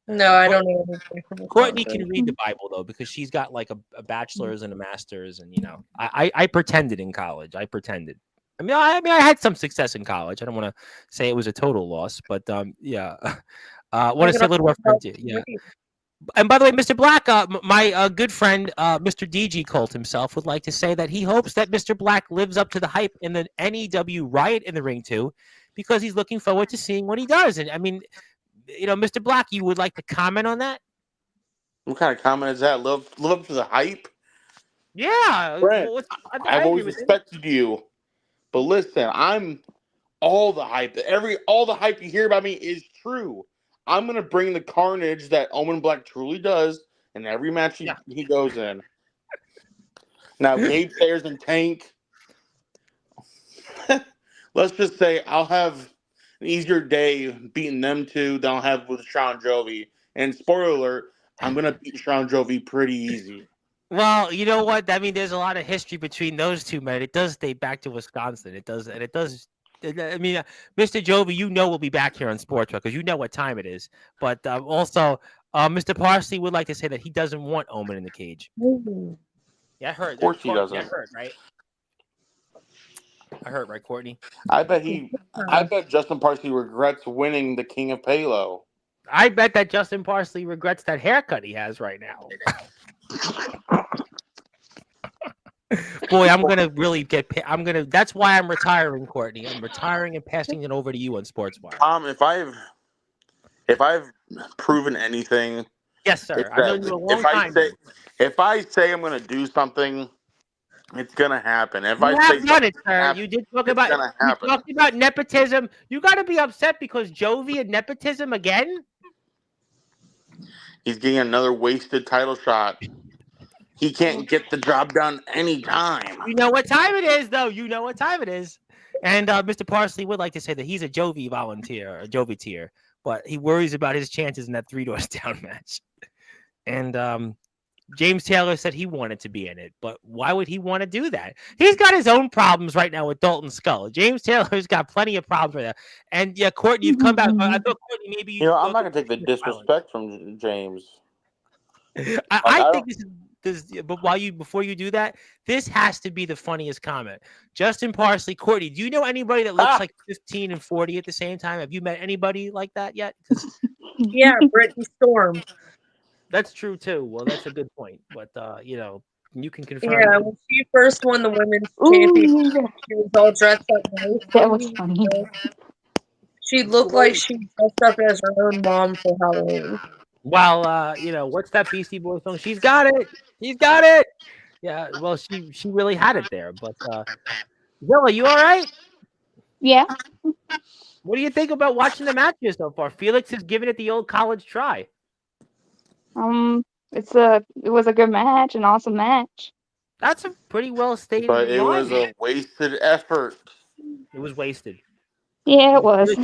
No, I don't know anything from Courtney can read the Bible though because she's got like a bachelor's and a master's, and I pretended in college. I pretended. I mean, I had some success in college. I don't want to say it was a total loss, but yeah. I want to say a little more friendly. Yeah. And by the way, Mr. Black, my good friend, Mr. DG Colt himself, would like to say that he hopes that Mr. Black lives up to the hype in the NEW Riot in the Ring too, because he's looking forward to seeing what he does. And I mean, Mr. Black, you would like to comment on that? What kind of comment is that? Live up to the hype? Yeah. Brent, I've always respected you. But listen, I'm all the hype. All the hype you hear about me is true. I'm going to bring the carnage that Omen Black truly does in every match he goes in. Now, Gabe Sayers and Tank, let's just say I'll have an easier day beating them two than I'll have with Sean Jovi. And spoiler alert, I'm going to beat Sean Jovi pretty easy. Well, you know what? I mean, there's a lot of history between those two men. It does date back to Wisconsin. It does. I mean, Mr. Jovi, we'll be back here on Sportswire because you know what time it is. But also, Mr. Parsley would like to say that he doesn't want Omen in the cage. Mm-hmm. Yeah, I heard. Of course he doesn't. I heard, right? I heard, right, Courtney? I bet Justin Parsley regrets winning the King of Palo. I bet that Justin Parsley regrets that haircut he has right now. Boy, I'm gonna really that's why I'm retiring, Courtney. I'm retiring and passing it over to you on Sportswire. If I've proven anything, yes, sir. I've known you a long time. If I say I'm gonna do something, it's gonna happen. If you have done it, sir. You did talk about nepotism. You got to be upset because Jovi and nepotism again. He's getting another wasted title shot. He can't get the job done anytime. You know what time it is, though. You know what time it is. And Mr. Parsley would like to say that he's a Jovi volunteer, a Jovi tier, but he worries about his chances in that 3 Doors Down match. And James Taylor said he wanted to be in it, but why would he want to do that? He's got his own problems right now with Dalton Skull. James Taylor's got plenty of problems right now. And yeah, Courtney, you've come back. I thought Courtney maybe I'm not gonna take the disrespect from James. I think this is. But before you do that, this has to be the funniest comment. Justin Parsley, Courtney, do you know anybody that looks like 15 and 40 at the same time? Have you met anybody like that yet? Yeah, Brittany Storm. That's true too. Well, that's a good point. But you can confirm. Yeah, when she first won the women's championship, she was all dressed up. That was funny. She looked like she dressed up as her own mom for Halloween. Well, what's that Beastie Boys song? She's got it. She's got it. Yeah, well, she really had it there. But Zilla, you all right? Yeah. What do you think about watching the matches so far? Felix is giving it the old college try. It was a good match, an awesome match. That's a pretty well stated. But it was a wasted effort. It was wasted. Yeah, it was.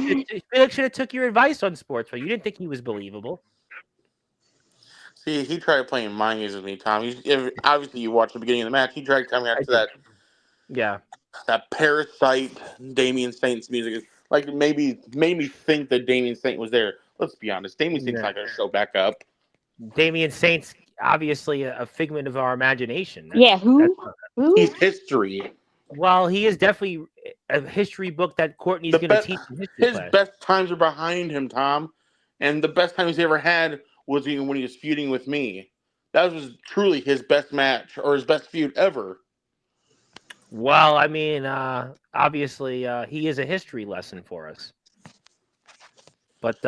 Felix should have took your advice on Sportswire. You didn't think he was believable. See, he tried playing mind games with me, Tom. Obviously, you watched the beginning of the match. He tried to tell me after that. Yeah. That Parasite, Damian Saint's music, like maybe made me think that Damian Saint was there. Let's be honest, Damian Saint's not going to show back up. Damian Saint's obviously a figment of our imagination. Who? He's history. Well, he is definitely a history book that Courtney's going to teach in history class. His best times are behind him, Tom, and the best time he's ever had was when he was feuding with me. That was truly his best match or his best feud ever. Well, I mean, obviously, he is a history lesson for us. But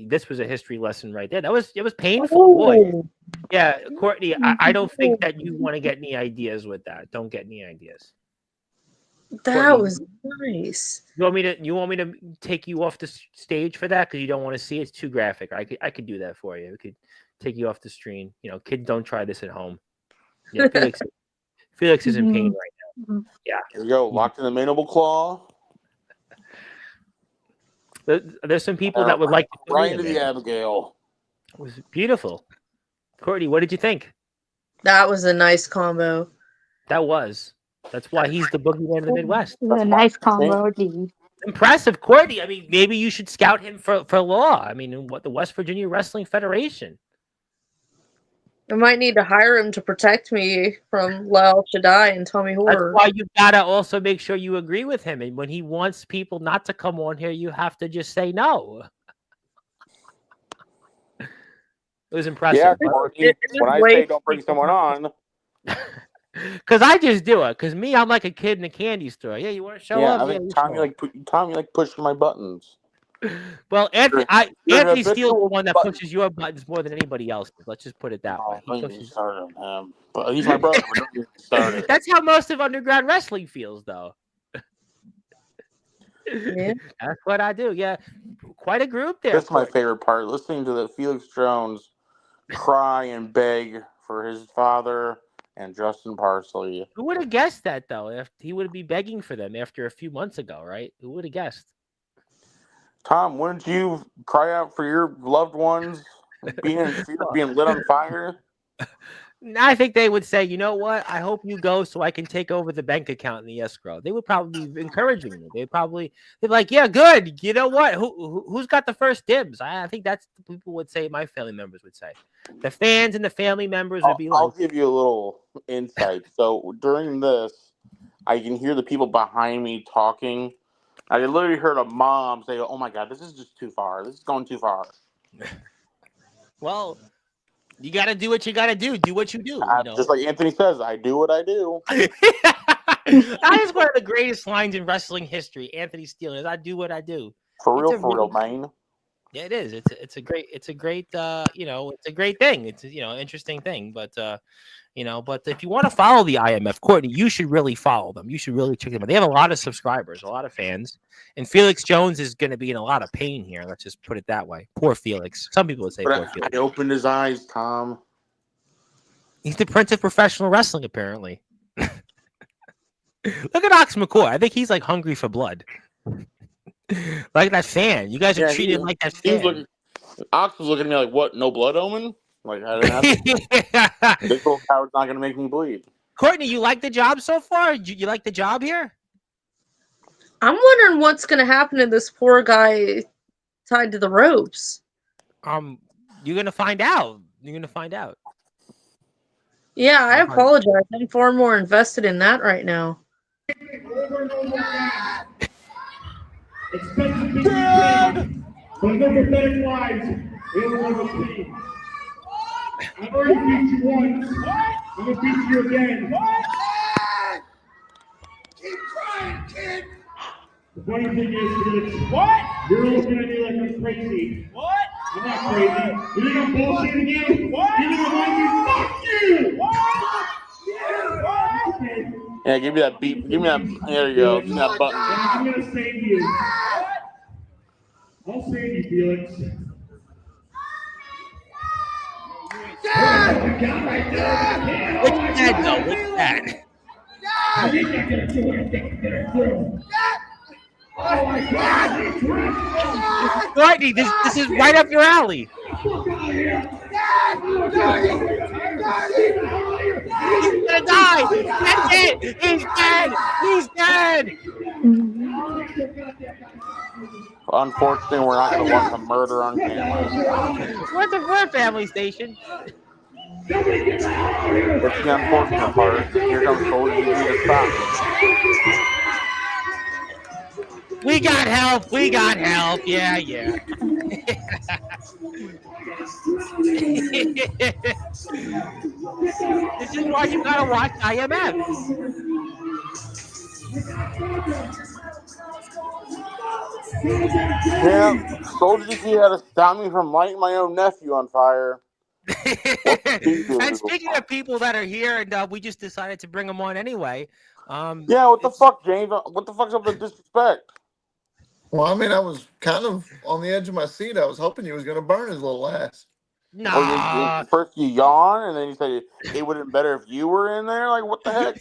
this was a history lesson right there. It was painful, boy. Yeah, Courtney, I don't think that you want to get any ideas with that. Don't get any ideas. That Courtney, was nice. You want me to take you off the stage for that because you don't want to see it? It's too graphic. I could do that for you. We could take you off the screen. Kids, don't try this at home. Yeah, Felix is in pain right now. Yeah. Here we go. Locked in the mandible claw. There's some people that would like to right into the Abigail. It was beautiful. Courtney, what did you think? That was a nice combo. That was. That's why he's the boogeyman of the Midwest. It was a nice combo, dude. Impressive, Courtney. I mean, maybe you should scout him for law. I mean, what the West Virginia Wrestling Federation. I might need to hire him to protect me from Lel Shaddai and Tommy Horror. That's why you gotta also make sure you agree with him. And when he wants people not to come on here, you have to just say no. It was impressive. Yeah, when I say don't bring someone on. Because I just do it. Because I'm like a kid in a candy store. Yeah, you want to show up? I think Tommy like pushing my buttons. Well, Anthony Steele's the one that pushes your buttons more than anybody else. Let's just put it that way. But he's my brother. That's how most of underground wrestling feels, though. Yeah. That's what I do. Yeah, quite a group there. That's my favorite part. Listening to the Felix Jones cry and beg for his father and Justin Parsley. Who would have guessed that, though? If he would be begging for them after a few months ago, right? Who would have guessed? Tom, wouldn't you cry out for your loved ones being lit on fire? I think they would say, you know what? I hope you go so I can take over the bank account in the escrow. They would probably be encouraging you. They'd be like, yeah, good. You know what? Who's got the first dibs? I think that's what people would say. My family members would say. The fans and the family members would be like. I'll give you a little insight. So during this, I can hear the people behind me talking. I literally heard a mom say, "Oh my God, this is just too far. This is going too far." Well, you got to do what you got to do. Do what you do. Just like Anthony says, I do what I do. That is one of the greatest lines in wrestling history. Anthony Steele is, "I do what I do." For real, man. Yeah, it is. It's a great it's a great thing. It's an interesting thing, but but if you want to follow the IMF, Courtney, you should really follow them. You should really check them out. They have a lot of subscribers, a lot of fans, and Felix Jones is going to be in a lot of pain here. Let's just put it that way. Poor Felix. Some people would say poor Felix. I opened his eyes, Tom. He's the prince of professional wrestling, apparently. Look at Ox McCoy. I think he's like hungry for blood. Like that fan. You guys are treated like that fan. Ox was looking at me like, what, no blood omen? Like, I didn't have to. This little coward's not going to make me bleed. Courtney, you like the job so far? You like the job here? I'm wondering what's going to happen to this poor guy tied to the ropes. You're going to find out. You're going to find out. Yeah, I apologize. I'm far more invested in that right now. Expect to be dead, but never better lives. I've already beat you once. I'm gonna beat you again. Keep trying, kid. The funny thing is, Felix, you're looking at me like I'm crazy. What? I'm not crazy. You think I'm bullshitting again? What? You think I'm lying? Fuck you! What? Yeah, give me that beat. Give me that. There you go. Give me that button. I'm gonna save you. I'll save you, Felix. Yeah! You got right there. What's that, though? What's that? You're not gonna do what I think you're gonna do. Oh my God! Courtney, this is right up your alley. He's gonna die. That's it. He's dead. He's dead. Unfortunately, we're not going to watch a murder on camera. We're a family station. It's the unfortunate part. Here comes Soldier TV to stop me. We got help. We got help. Yeah, yeah. This is why you gotta watch IMF. Yeah, Soldier TV had to stop me from lighting my own nephew on fire. And speaking of people that are here, and we just decided to bring them on anyway. Yeah, what the fuck, James? What the fuck's up with disrespect? Well, I mean, I was kind of on the edge of my seat. I was hoping he was going to burn his little ass. Nah. First you yawn, and then you say it would have been better if you were in there. Like, what the heck?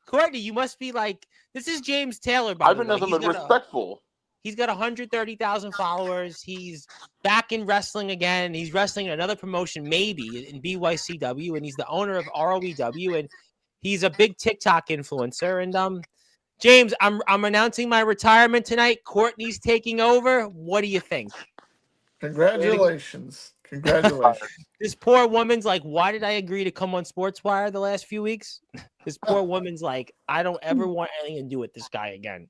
Courtney, you must be like, this is James Taylor, by I've the been way. nothing but respectful. He's got 130,000 followers. He's back in wrestling again. He's wrestling in another promotion, maybe, in BYCW, and he's the owner of ROEW, and he's a big TikTok influencer. And James, I'm announcing my retirement tonight. Courtney's taking over. What do you think? Congratulations. Congratulations. This poor woman's like, why did I agree to come on Sportswire the last few weeks? This poor woman's like, I don't ever want anything to do with this guy again.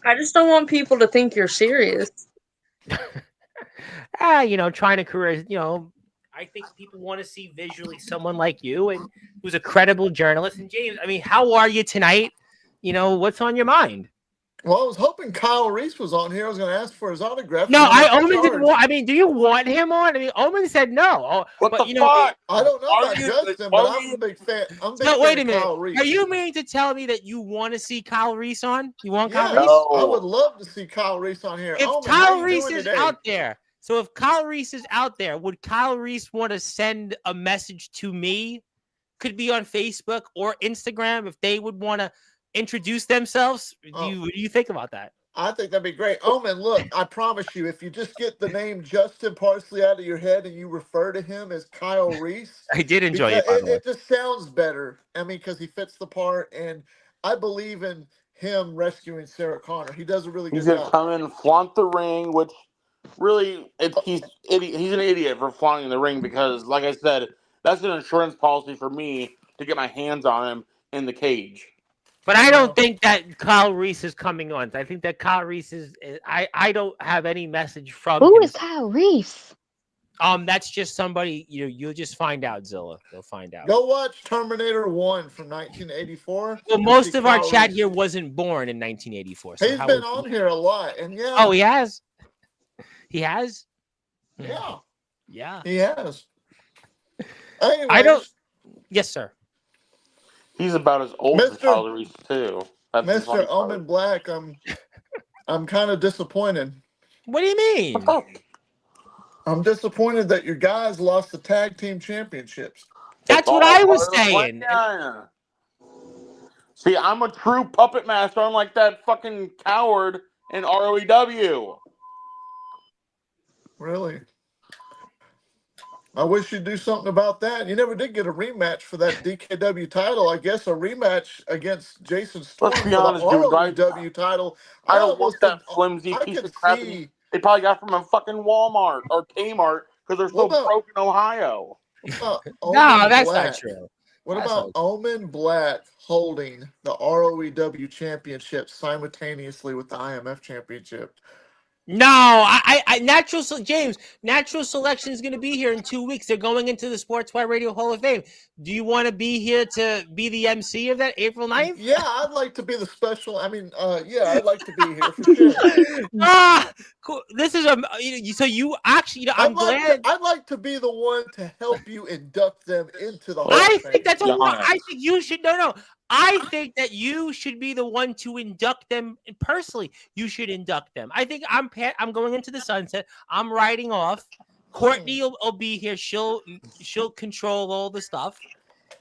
I just don't want people to think you're serious. Trying a career, I think people want to see visually someone like you and who's a credible journalist. And James, I mean, how are you tonight? What's on your mind? Well, I was hoping Kyle Reese was on here. I was going to ask for his autograph. No, Omen didn't want. I mean, do you want him on? I mean, Omen said no. What but, the fuck? I don't know about Justin, but I'm a big fan. Wait a minute. Kyle Reese. Are you meaning to tell me that you want to see Kyle Reese on? You want Kyle Yes, Reese? I would love to see Kyle Reese on here. If Omen, Kyle Reese is out there, would Kyle Reese want to send a message to me? Could be on Facebook or Instagram if they would want to introduce themselves. What do you think about that? I think that'd be great. Omen, look, I promise you, if you just get the name Justin Parsley out of your head and you refer to him as Kyle Reese. I did enjoy it, by the way. It just sounds better. I mean, because he fits the part, and I believe in him rescuing Sarah Connor. He does a really good job. He's going to come in and flaunt the ring, which really, he's an idiot for flaunting the ring because, like I said, that's an insurance policy for me to get my hands on him in the cage. But I don't think that Kyle Reese is coming on. I think that Kyle Reese is. I don't have any message from him. Who is Kyle Reese? That's just somebody. You'll just find out, Zilla. You'll find out. Go watch Terminator 1 from 1984. Well, most of our chat here wasn't born in 1984. So he's been on here a lot, and yeah. Oh, he has. He has. Yeah. Yeah. He has. Anyways, I don't. Yes, sir. He's about as old as Kyle Reese too. Mr. Omen Black, I'm kind of disappointed. What do you mean? I'm disappointed that your guys lost the tag team championships. That's what I was saying. See, I'm a true puppet master, unlike that fucking coward in ROEW. Really? I wish you'd do something about that. You never did get a rematch for that DKW title. I guess a rematch against Jason Storm for the ROEW title. I don't want that flimsy piece of crap they probably got from a fucking Walmart or Kmart because they're so broke in Ohio. No, that's not true. What about Omen Black holding the ROEW championship simultaneously with the IMF championship? No, I natural selection is going to be here in 2 weeks. They're going into the Sportswire Radio Hall of Fame. Do you want to be here to be the MC of that April 9th? Yeah, I'd like to be the special. I mean, I'd like to be here for sure. Cool. This is so you actually. I'm glad. I'd like to be the one to help you induct them into the Hall of Fame. I think that's I think you should. No. I think that you should be the one to induct them personally. You should induct them. I think I'm going into the sunset. I'm riding off. Courtney will be here. She'll control all the stuff.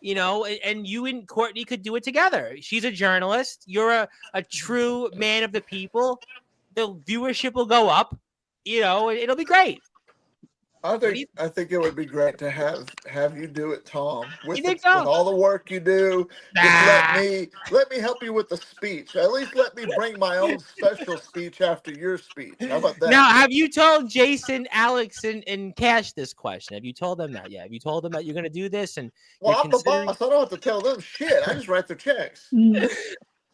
and you and Courtney could do it together. She's a journalist. You're a true man of the people. The viewership will go up. It'll be great. I think it would be great to have you do it, Tom. You think so? With all the work you do, just let me help you with the speech. At least let me bring my own special speech after your speech. How about that? Now, have you told Jason, Alex, and Cash this question? Have you told them that yet? Have you told them that you're going to do this? And well, I'm the boss. I don't have to tell them shit. I just write their checks.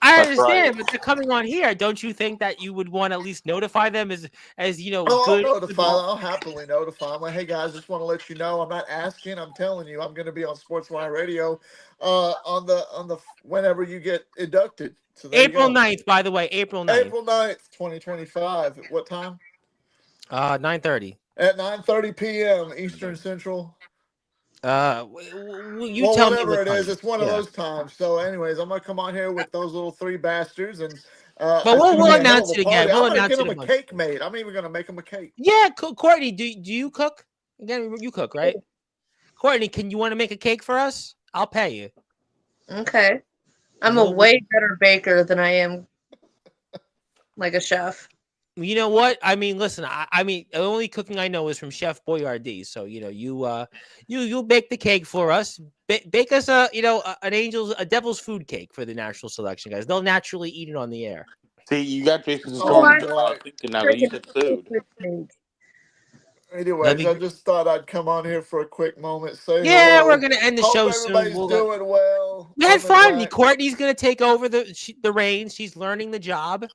I understand, but they're coming on here. Don't you think that you would want to at least notify them as Oh, good? I'll notify them. I'll happily notify them. Like, hey guys, just want to let you know, I'm not asking. I'm telling you, I'm going to be on Sportswire Radio, on the whenever you get inducted. So April 9th, by the way, April 9th. April 9th, 2025. At what time? 9:30. At 9:30 p.m. Eastern Central. Tell me whatever it is, it's one of those times. So, anyways, I'm gonna come on here with those little three bastards, and but we'll announce it again. I'm gonna get them a cake made. I'm even gonna make them a cake. Yeah, Courtney, do you cook? Again, you cook, right? Courtney, you want to make a cake for us? I'll pay you. Okay, I'm a way better baker than I am like a chef. You know what? I mean, listen. I mean, the only cooking I know is from Chef Boyardee. So you'll bake the cake for us. Bake us a devil's food cake for the national selection guys. They'll naturally eat it on the air. See, you got Jason's thinking now that you said food. Anyways, I just thought I'd come on here for a quick moment. Say hello. We're gonna end the show soon. Everybody's doing well. We had fun. Courtney's gonna take over the reins. She's learning the job.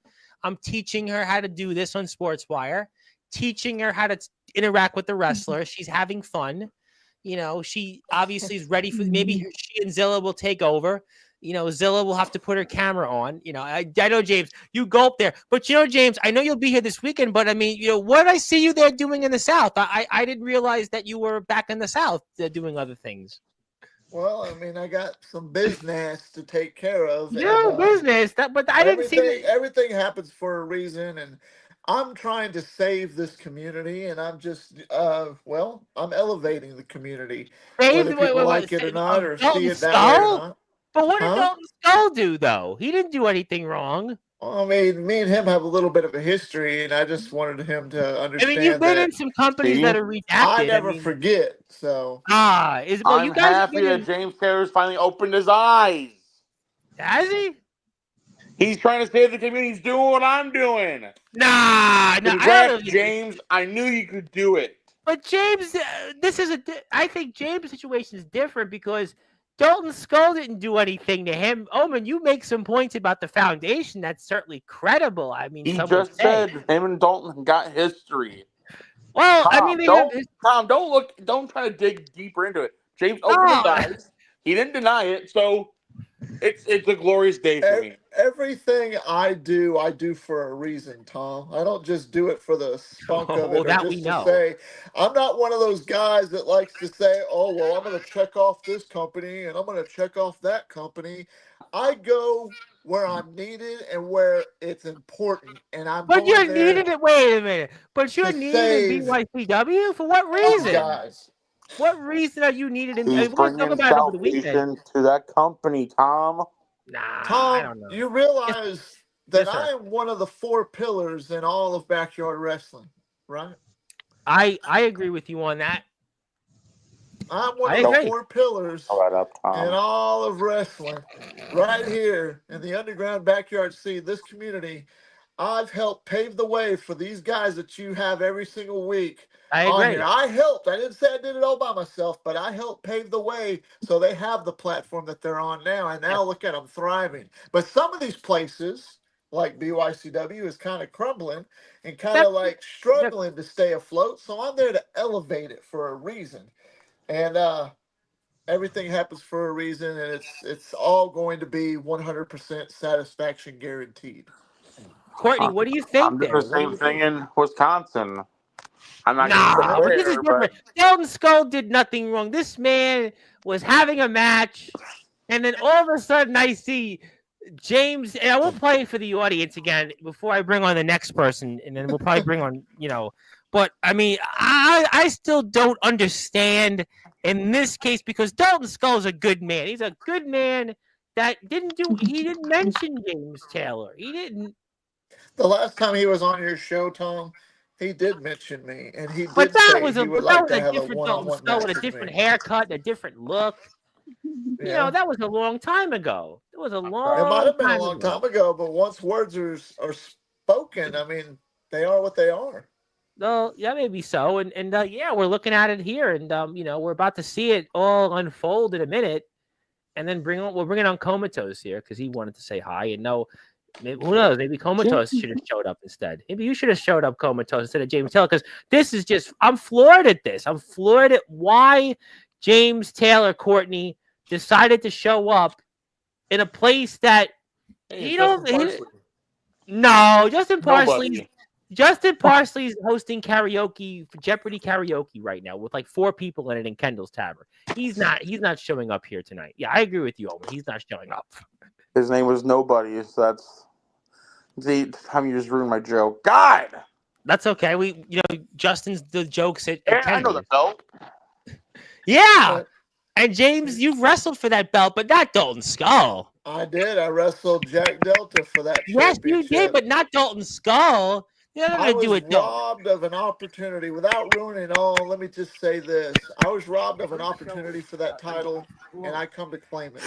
I'm teaching her how to do this on Sportswire, teaching her how to interact with the wrestler. She's having fun. She obviously is ready for, maybe she and Zilla will take over. Zilla will have to put her camera on. I know, James, you gulp there. But, James, I know you'll be here this weekend. But, I mean, what did I see you there doing in the South? I didn't realize that you were back in the South doing other things. Well, I mean, I got some business to take care of. Business. But I didn't see that. Everything happens for a reason, and I'm trying to save this community, and I'm just, I'm elevating the community, whether people like it or not, or see it that way or not. But what did Dalton Skull do, though? He didn't do anything wrong. Well, I mean, me and him have a little bit of a history, and I just wanted him to understand. I mean, you've been in some companies that are redacted. I never forget, so. I'm happy that James Taylor's finally opened his eyes. Has he? He's trying to save the community. He's doing what I'm doing. Nah. James, I knew you could do it. But James, I think James' situation is different because Dalton Skull didn't do anything to him. Omen, you make some points about the foundation. That's certainly credible. I mean, he just said him and Dalton got history. Well, Tom, I mean, Tom, don't try to dig deeper into it. James opened his eyes. He didn't deny it, so it's a glorious day for me. Everything I do for a reason, Tom. I don't just do it for the spunk of it. That we know. Say, I'm not one of those guys that likes to say, oh, well, I'm going to check off this company and I'm going to check off that company. I go where I'm needed and where it's important. And But you're needed it. Wait a minute. But you're needed in BYCW? For what reason? Guys. What reason are you needed in? He's bringing salvation to that company, Tom. Nah, Tom, I don't know. You realize that I am one of the 4 pillars in all of backyard wrestling, right? I agree with you on that. I'm one of the 4 pillars in all of wrestling, right here in the underground backyard scene. This community, I've helped pave the way for these guys that you have every single week. I agree. I helped. I didn't say I did it all by myself, but I helped pave the way so they have the platform that they're on now. And now look at them thriving. But some of these places, like BYCW, is kind of crumbling and kind of like struggling to stay afloat. So I'm there to elevate it for a reason. And everything happens for a reason, and it's all going to be 100% satisfaction guaranteed. Courtney, what do you think? I'm doing the same thing in Wisconsin. I'm not but this is different. Dalton Skull did nothing wrong. This man was having a match, and then all of a sudden I see James, and I will play for the audience again before I bring on the next person, and then we'll probably bring on, But I mean, I still don't understand in this case because Dalton Skull's a good man. He's a good man that he didn't mention James Taylor. He didn't. The last time he was on your show, Tom, he did mention me, and he But did that say was he a would like to have a different Dalton one-on-one Skull match with a with different me. haircut and a different look. Yeah. That was a long time ago. It was a long. It might have been a long ago. time ago, but once words are spoken, I mean, they are what they are. Well, yeah, maybe so. And yeah, we're looking at it here, and we're about to see it all unfold in a minute, and then we'll bring it on Comatose here because he wanted to say hi. And maybe, who knows? Maybe Comatose should have showed up instead. Maybe you should have showed up, Comatose, instead of James Taylor, because this is just. I'm floored at this. I'm floored at why James Taylor, Courtney, decided to show up in a place that no, Justin Parsley. Justin Parsley's hosting karaoke for Jeopardy karaoke right now with like 4 people in it in Kendall's Tavern. He's not showing up here tonight. Yeah, I agree with you, Owen. He's not showing up. His name was Nobody. So that's the time you just ruined my joke. God, that's okay. Justin's the jokes at I know the belt. Yeah, and James, you've wrestled for that belt, but not Dalton Skull. I did. I wrestled Jack Delta for that. Yes, you did, but not Dalton Skull. I was robbed of an opportunity without ruining all. Let me just say this. I was robbed of an opportunity for that title, and I come to claim it.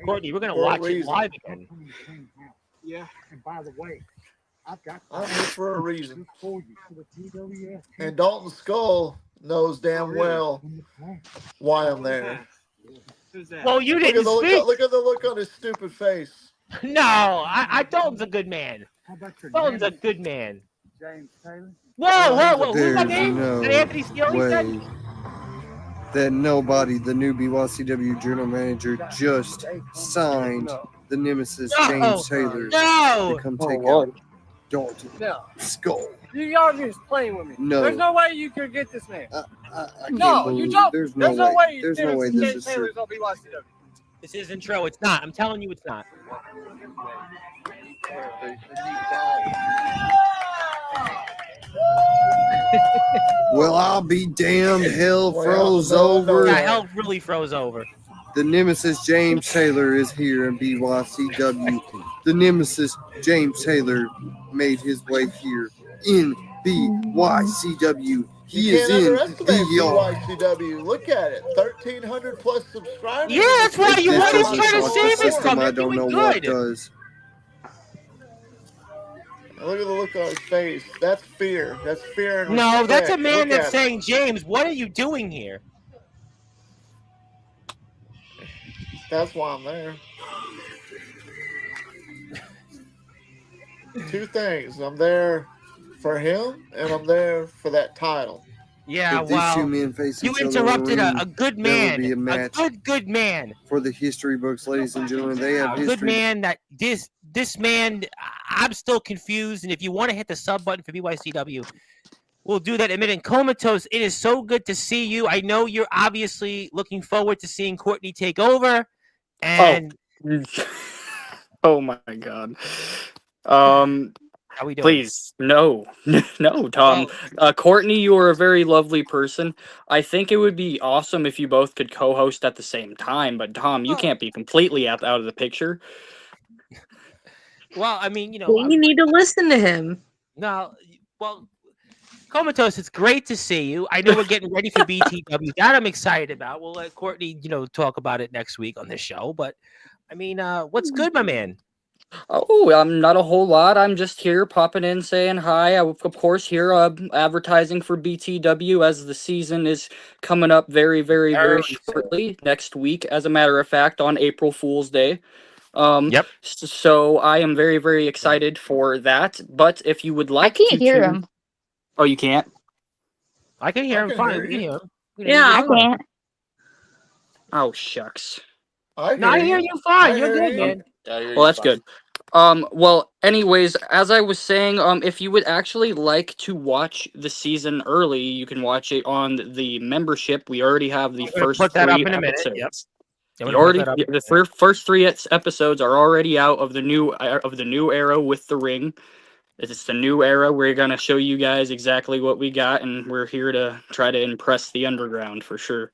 Courtney, we're going to watch it live again. Yeah, and by the way, I'm here for a reason. And Dalton Skull knows damn well why I'm there. Well, you didn't speak. Look at the look on his stupid face. No, Dalton's a good man. Dalton's a good man. James Taylor. Whoa. Who's that There's name? no Did Anthony Steele way said? that Nobody, the new BYCW general manager, just signed the nemesis James Taylor to come take out Dalton Skull. Y'all just playing with me. No. There's no way you could get this man. I No, can't you believe don't. There's no no way. way. There's no way this is true. Taylor's on BYCW. This isn't true. It's not. I'm telling you, it's not. Well, I'll be damned. Hell froze over. Yeah, hell really froze over. The nemesis James Taylor is here in BYCW. The nemesis James Taylor made his way here in BYCW. He is in BYCW. Look at it, 1,300 plus subscribers. Yeah, that's why you This always doesn't try to shock the save it system. from. I don't know what does. Look at the look on his face. That's fear. That's fear and No, respect. that's a man Look that's at saying, James, what are you doing here? That's why I'm there. 2 things. I'm there for him, and I'm there for that title. Yeah, If these two men face you each other interrupted in the ring, a good there man. will be a match good man. for the history books, ladies and gentlemen. They have A history. good man that this man, I'm still confused. And if you want to hit the sub button for BYCW, we'll do that in a minute. Comatose, it is so good to see you. I know you're obviously looking forward to seeing Courtney take over. And oh my God. how we doing? Please, no, no, Tom. Courtney, you are a very lovely person. I think it would be awesome if you both could co-host at the same time, but Tom, you can't be completely out of the picture. Well, I mean, you need to listen to him. No, well, Comatose, it's great to see you. I know we're getting ready for BTW. That I'm excited about. We'll let Courtney, talk about it next week on this show. But I mean, what's good, my man? Oh, I'm not a whole lot. I'm just here popping in saying hi. I, of course, here advertising for BTW as the season is coming up very, very, very shortly next week. As a matter of fact, on April Fool's Day. Yep. So I am very, very excited for that. But if you would like, I can't hear him. Oh, you can't? I can hear him fine. We can hear him. Yeah, I can't. Oh, shucks. I hear you fine. You're good, man. Well, that's good. Well, anyways, as I was saying, if you would actually like to watch the season early, you can watch it on the membership. We already have the first put that 3 up in a minute. episodes. Yep. The first 3 episodes are already out of the new era with the ring. It's the new era. We're gonna show you guys exactly what we got, and we're here to try to impress the underground for sure.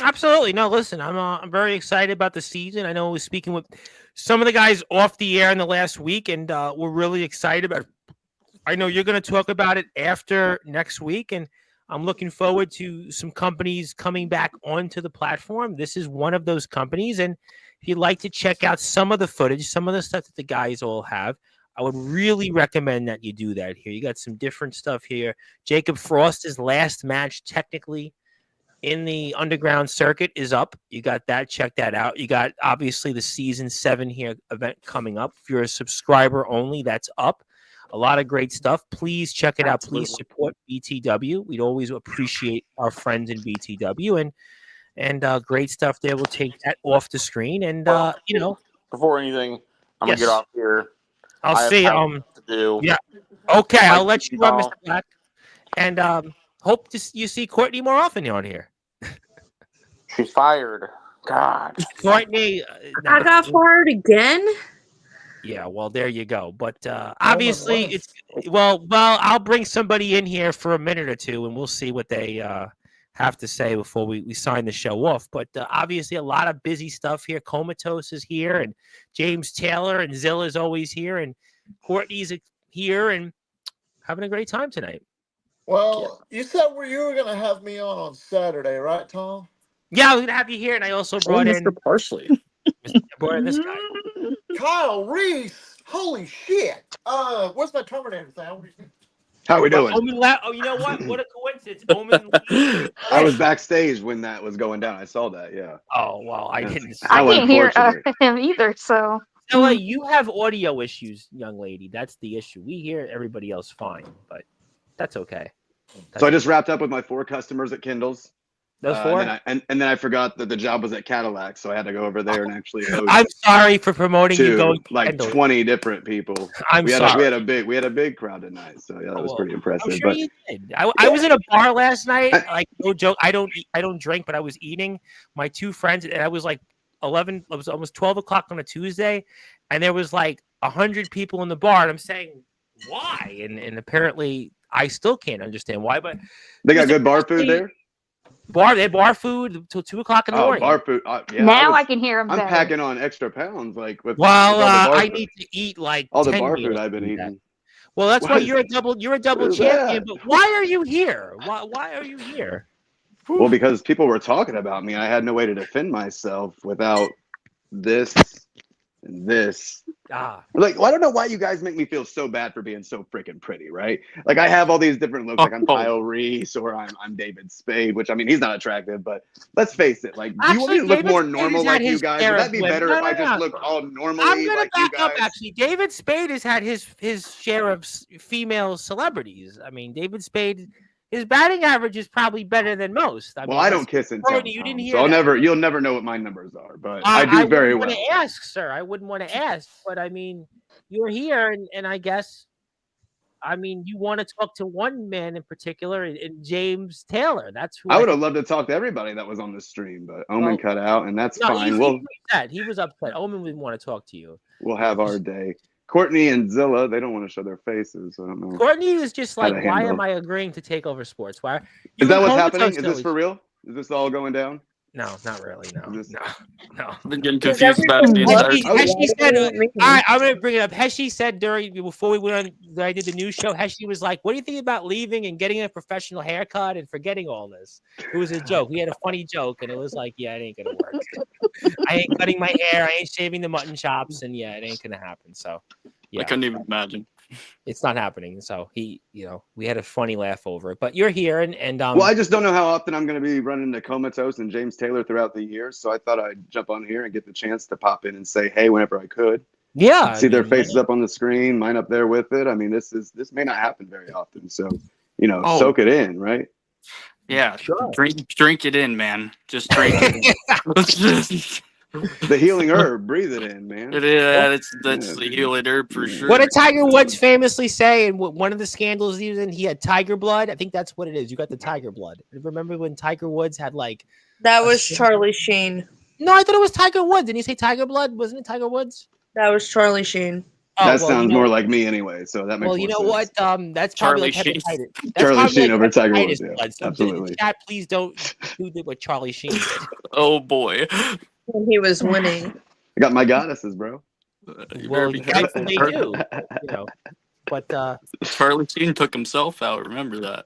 Absolutely. No, listen, I'm very excited about the season. I know I was speaking with some of the guys off the air in the last week, and we're really excited about it. I know you're going to talk about it after next week, and I'm looking forward to some companies coming back onto the platform. This is one of those companies, and if you'd like to check out some of the footage, some of the stuff that the guys all have, I would really recommend that you do that here. You got some different stuff here. Jacob Frost's last match, technically, in the underground circuit is up. You got that. Check that out. You got, obviously, the Season 7 here event coming up. If you're a subscriber only, that's up. A lot of great stuff. Please check it out. Please support BTW. We'd always appreciate our friends in BTW, and great stuff there. We'll take that off the screen. And before anything, I'm gonna get off here. I'll see. To do. Yeah. Okay, I'll let you run, Mr. Black. And hope you see Courtney more often on here. She's fired. God. Courtney. I got fired again. Yeah, well, there you go. But obviously, it's well. I'll bring somebody in here for a minute or two, and we'll see what they have to say before we sign the show off. But obviously, a lot of busy stuff here. Comatose is here, and James Taylor and Zilla's always here, and Courtney's here, and having a great time tonight. Well, you said you were going to have me on Saturday, right, Tom? Yeah, I was going to have you here, and I also brought in Mr. Parsley. brought in this guy. Kyle Reese, holy shit! What's my Terminator thing? How we doing? Oh, you know what? What a coincidence! Omen. I was backstage when that was going down. I saw that. Yeah. Oh well, I didn't. I can't hear him either. So. Stella, you have audio issues, young lady. That's the issue. We hear everybody else fine, but that's okay. So I just wrapped up with my 4 customers at Kindle's. Those 4? And then I forgot that the job was at Cadillac, so I had to go over there and actually host. I'm sorry for promoting you going to like Kendall. 20 different people. We had a big crowd tonight, so yeah, that was pretty impressive. I'm sure you did. I was in a bar last night. Like, no joke. I don't drink, but I was eating. My 2 friends, and I was like 11. It was almost 12 o'clock on a Tuesday, and there was like 100 people in the bar. And I'm saying, why? And apparently, I still can't understand why. But they got good bar food there. They have bar food till 2 o'clock in the morning. Bar food. Yeah, now I can hear him. I'm packing on extra pounds, like with. I need to eat like all the 10 bar meals food I've been eating. Well, that's why you're a double champion. But why are you here? Why are you here? Well, because people were talking about me. I had no way to defend myself without this and this. Like, well, I don't know why you guys make me feel so bad for being so freaking pretty, right? Like, I have all these different looks. Like, I'm Kyle Reese or I'm David Spade, which, I mean, he's not attractive, but let's face it. Like, do you want me to look more normal like you guys? Would that be better if I just looked all normally I'm gonna like back you guys? up, actually. David Spade has had his share of female celebrities. I mean, David Spade, his batting average is probably better than most. I don't kiss and tell. You didn't hear so that. you'll never know what my numbers are, but I do very well. I wouldn't want to ask, sir. I wouldn't want to ask, but I mean, you're here, and I guess, I mean, you want to talk to one man in particular, and James Taylor. That's who I would have loved to talk to everybody that was on the stream, but Omen cut out, and that's fine. He was upset. Omen would want to talk to you. We'll have our day. Courtney and Zilla, they don't want to show their faces. I don't know. Courtney is just like, why am I agreeing to take over Sportswire? Is that what's happening? Is this for real? Is this all going down? No, not really. No. I've been getting confused about it the entire time. Heshi said, all right, I'm going to bring it up. Heshi said before we went on, I did the news show, Heshi was like, what do you think about leaving and getting a professional haircut and forgetting all this? It was a joke. We had a funny joke, and it was like, yeah, it ain't going to work. I ain't cutting my hair. I ain't shaving the mutton chops, and yeah, it ain't going to happen. So, yeah. I couldn't even imagine. It's not happening. So we had a funny laugh over it. But you're here, and well, I just don't know how often I'm going to be running into Comatose and James Taylor throughout the year. So I thought I'd jump on here and get the chance to pop in and say hey whenever I could. Yeah, see their faces up on the screen, mine up there with it. I mean, this may not happen very often. So soak it in, right? Yeah, sure. Drink it in, man. Just drink it. The healing herb, breathe it in, man. That's the healing herb for sure. What did Tiger Woods famously say? And one of the scandals he was in, he had tiger blood. I think that's what it is. You got the tiger blood. Remember when Tiger Woods had like that was Charlie Sheen. No, I thought it was Tiger Woods. Didn't you say Tiger Blood? Wasn't it Tiger Woods? That was Charlie Sheen. Oh, That well, sounds more like me anyway, so that makes Well, more you know sense. what? That's Charlie probably like Sheen. hepatitis. That's Charlie probably Sheen like over Tiger hepatitis Woods, yeah, blood. So absolutely. chat, please don't do what Charlie Sheen did. Oh boy. When he was winning. I got my goddesses, bro. You Well, better be that's careful. what they do, you know. But Charlie Sheen took himself out. Remember that.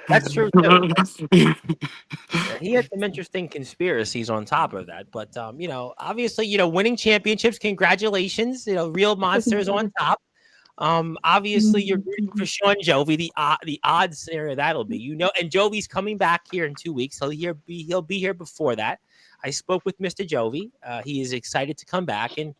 that's true too. Yeah, he had some interesting conspiracies on top of that. But you know, obviously, you know, winning championships, congratulations. You know, real monsters on top. Obviously, you're rooting for Sean Jovi. The odds scenario that'll be, you know, and Jovi's coming back here in 2 weeks. So he'll be here before that. I spoke with Mr. Jovi. He is excited to come back, and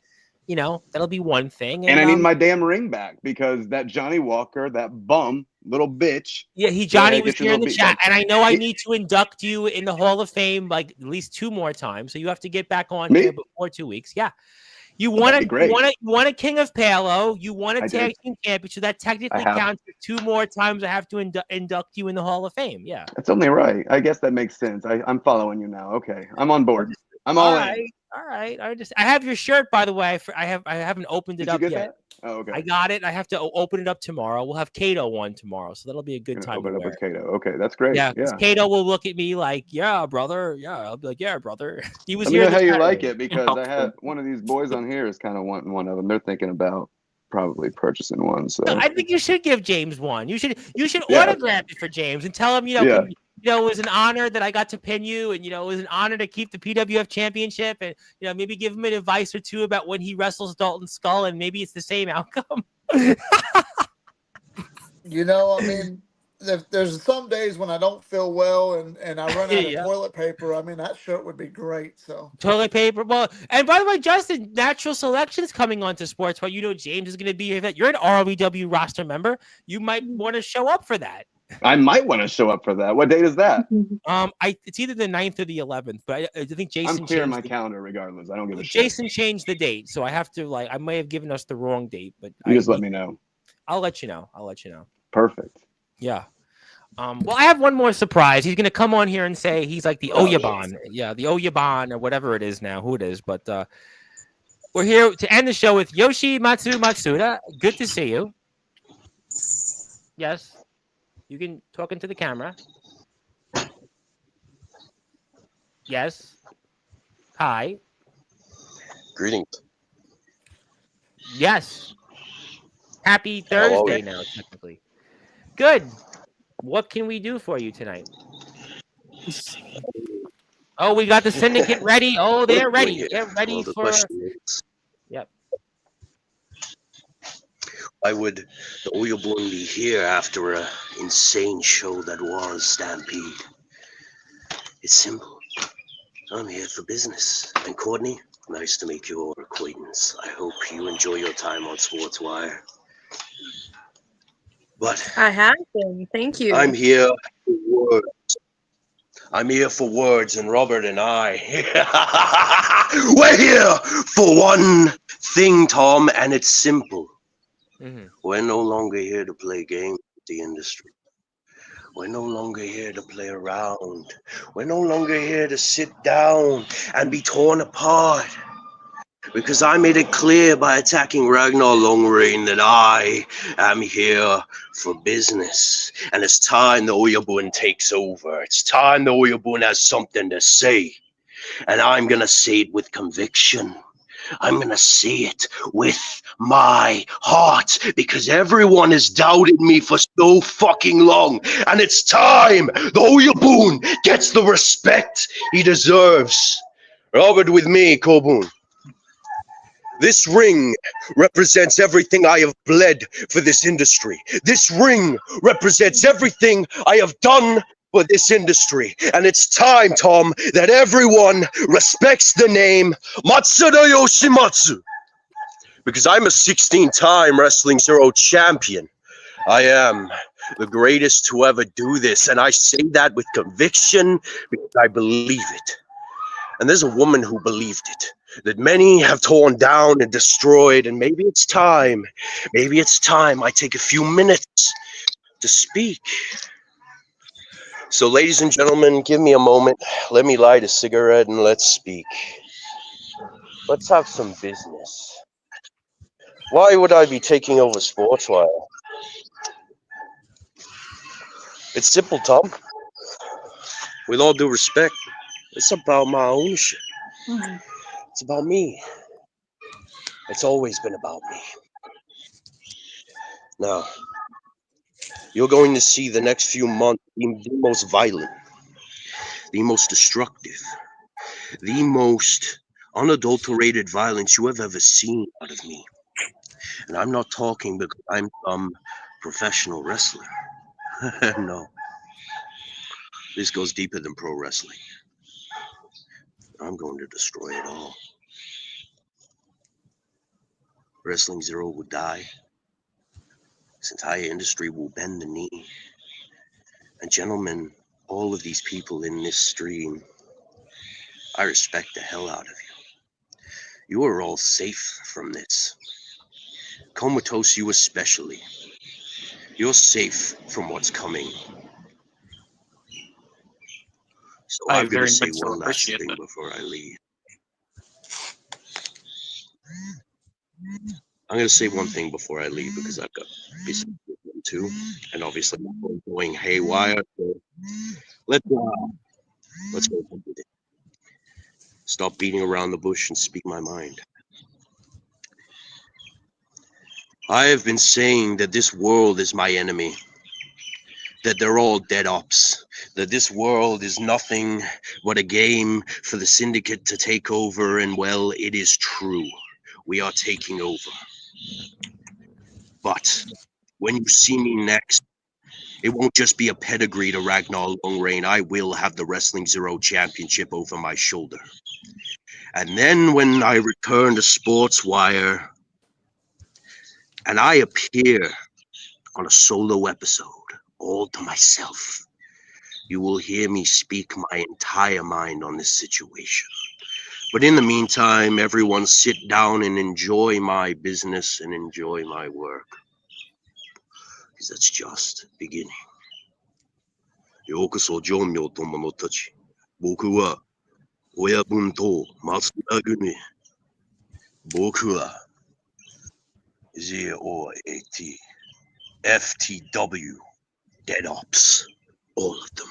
you know that'll be one thing. And I need my damn ring back because that Johnny Walker, that bum little bitch. Yeah, Johnny was here in the chat, and I know I need to induct you in the Hall of Fame like at least 2 more times. So you have to get back on here before 2 weeks. Yeah. You won a King of Palo. You won a tag team championship. That technically counts for 2 more times. I have to induct you in the Hall of Fame. Yeah, that's only right. I guess that makes sense. I'm following you now. Okay, I'm on board. I'm all in. All right. I have your shirt, by the way. I haven't opened it up yet. That? Oh, okay. I got it. I have to open it up tomorrow. We'll have Kato on tomorrow, so that'll be a good time. Open it up with Kato. Okay, that's great. Yeah. Kato will look at me like, "Yeah, brother." Yeah, I'll be like, "Yeah, brother." He was Let me here. know how you like it because I have one of these boys on here is kind of wanting one of them. They're thinking about probably purchasing one. So I think you should give James one. You should autograph it for James and tell him, you know, it was an honor that I got to pin you, and you know, it was an honor to keep the PWF championship, and you know, maybe give him an advice or two about when he wrestles Dalton Skull, and maybe it's the same outcome. You know, I mean, there's some days when I don't feel well and I run out of toilet paper. I mean, that shirt would be great. So toilet paper. Well, and by the way, Justin, Natural Selection's coming on to Sports. Well, you know, James is going to be here. You're an ROEW roster member. You might want to show up for that. I might want to show up for that. What date is that? It's either the 9th or the 11th, but I think Jason. I'm clearing my calendar regardless. I don't give a shit. Jason changed the date, so I have to I may have given us the wrong date, but just let me know. I'll let you know. Perfect. Yeah. Well, I have one more surprise. He's gonna come on here and say he's like the Oyaban, the Oyaban or whatever it is now, who it is. But we're here to end the show with Yoshi Matsuda. Good to see you. Yes. You can talk into the camera. Yes. Hi. Greetings. Yes. Happy Thursday now, technically. Good. What can we do for you tonight? Oh, we got the syndicate ready. Oh, they're ready. They're ready for... Yep. Why would the Oilborn be here after an insane show that was Stampede? It's simple. I'm here for business. And Courtney, nice to make your acquaintance. I hope you enjoy your time on Sportswire. But I have been. Thank you. I'm here for words. I'm here for words, and Robert and I, we're here for one thing, Tom, and it's simple. Mm-hmm. We're no longer here to play games with the industry. We're no longer here to play around. We're no longer here to sit down and be torn apart. Because I made it clear by attacking Ragnar Longreign that I am here for business. And it's time the Oilborn takes over. It's time the Oilborn has something to say. And I'm going to say it with conviction. I'm going to say it with my heart because everyone has doubted me for so fucking long. And it's time the Oilborn gets the respect he deserves. Robert with me, Coburn. This ring represents everything I have bled for this industry. This ring represents everything I have done for this industry. And it's time, Tom, that everyone respects the name Matsuda Yoshimatsu. Because I'm a 16-time Wrestling Zero champion. I am the greatest to ever do this. And I say that with conviction because I believe it. And there's a woman who believed it. That many have torn down and destroyed, and maybe it's time I take a few minutes to speak. So, ladies and gentlemen, give me a moment. Let me light a cigarette and let's speak. let's have some business. Why would I be taking over Sportswire? It's simple, Tom. With all due respect, it's about my own shit. It's about me. It's always been about me. Now, you're going to see the next few months being the most violent, the most destructive, the most unadulterated violence you have ever seen out of me. And I'm not talking because I'm some professional wrestler. No. This goes deeper than pro wrestling. I'm going to destroy it all. Wrestling Zero will die. This entire industry will bend the knee. And gentlemen, all of these people in this stream, I respect the hell out of you. You are all safe from this. Comatose, you especially. You're safe from what's coming. So I'm going to say one last thing before I leave. I'm going to say one thing before I leave because I've got a piece of equipment too. And obviously my phone's going haywire. So let's go with it. Stop beating around the bush and speak my mind. I have been saying that this world is my enemy. That they're all dead ops. That this world is nothing but a game for the syndicate to take over. And well, it is true. We are taking over. But when you see me next, it won't just be a pedigree to Ragnar Longreign. I will have the Wrestling Zero Championship over my shoulder. And then when I return to Sportswire and I appear on a solo episode all to myself, you will hear me speak my entire mind on this situation. But in the meantime, everyone sit down and enjoy my business and enjoy my work. Because that's just beginning. ようこそジョンミョと者たち。僕は親分と松田組。僕は ZOAT FTW Dead Ops. All of them.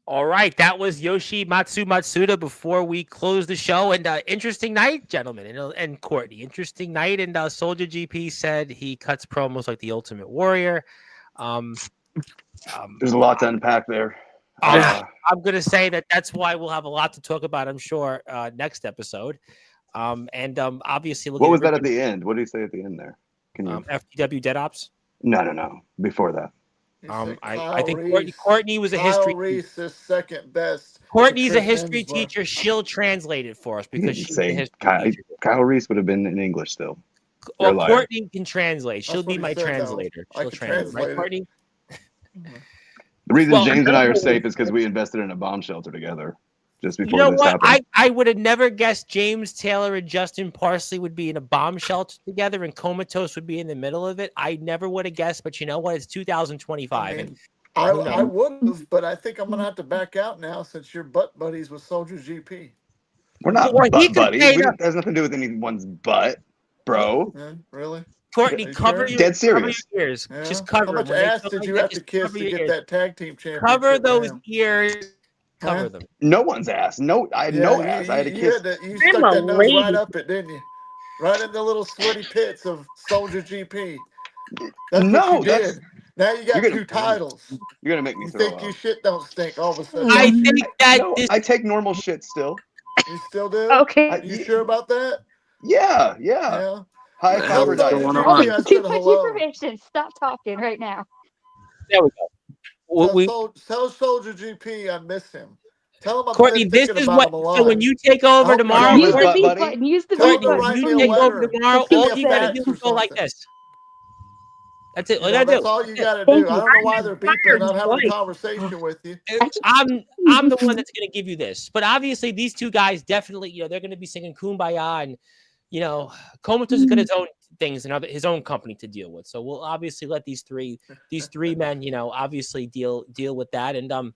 All right, that was Yoshi Matsuda before we close the show. And interesting night, gentlemen, and Courtney. Interesting night. And Soldier GP said he cuts promos like the Ultimate Warrior. There's a lot to unpack there. I'm going to say that's why we'll have a lot to talk about, I'm sure, next episode. Obviously, what was that at the end? What did he say at the end there? Can you... FTW Dead Ops? No. Before that. I think Courtney was a history. Reese is second best. Courtney's a history teacher. She'll translate it for us because she's a history teacher. Kyle Reese would have been in English still. Well, Courtney can translate. She'll be my translator. She'll translate, right, Courtney? The reason James and I are safe is because we invested in a bomb shelter together just before this happened. I would have never guessed James Taylor and Justin Parsley would be in a bomb shelter together and Comatose would be in the middle of it. I never would have guessed, but you know what? It's 2025. I would have, but I think I'm going to have to back out now since you're butt buddies with Soldier GP. We're not butt buddies. It has nothing to do with anyone's butt, bro. Yeah, really? Courtney, cover your ears. Yeah. Just cover them. How much ass did you have to kiss to get that tag team championship? Cover those ears. Cover them. No one's ass. I had no ass. I had to kiss. You stuck that nose right up it, didn't you? Right in the little sweaty pits of Soldier GP. That's what you did. Now you got two titles. You're gonna make me throw up. Your shit don't stink all of a sudden. I think that I take normal shit still. You still do? Okay. You sure about that? Yeah. High power diet. Too much information. Stop talking right now. There we go. Tell Soldier GP I miss him. Tell him I'm Courtney, this is what. So when you take over tomorrow, use the B button. Use the B button. You take over tomorrow. All you gotta do is go like this. That's it. That's all you gotta do. I don't know why they're beeping. I'm having a conversation with you. I'm the one that's gonna give you this. But obviously, these two guys definitely, they're gonna be singing "Kumbaya" and. Comatose has got his own things and his own company to deal with. So we'll obviously let these three men, obviously deal with that. And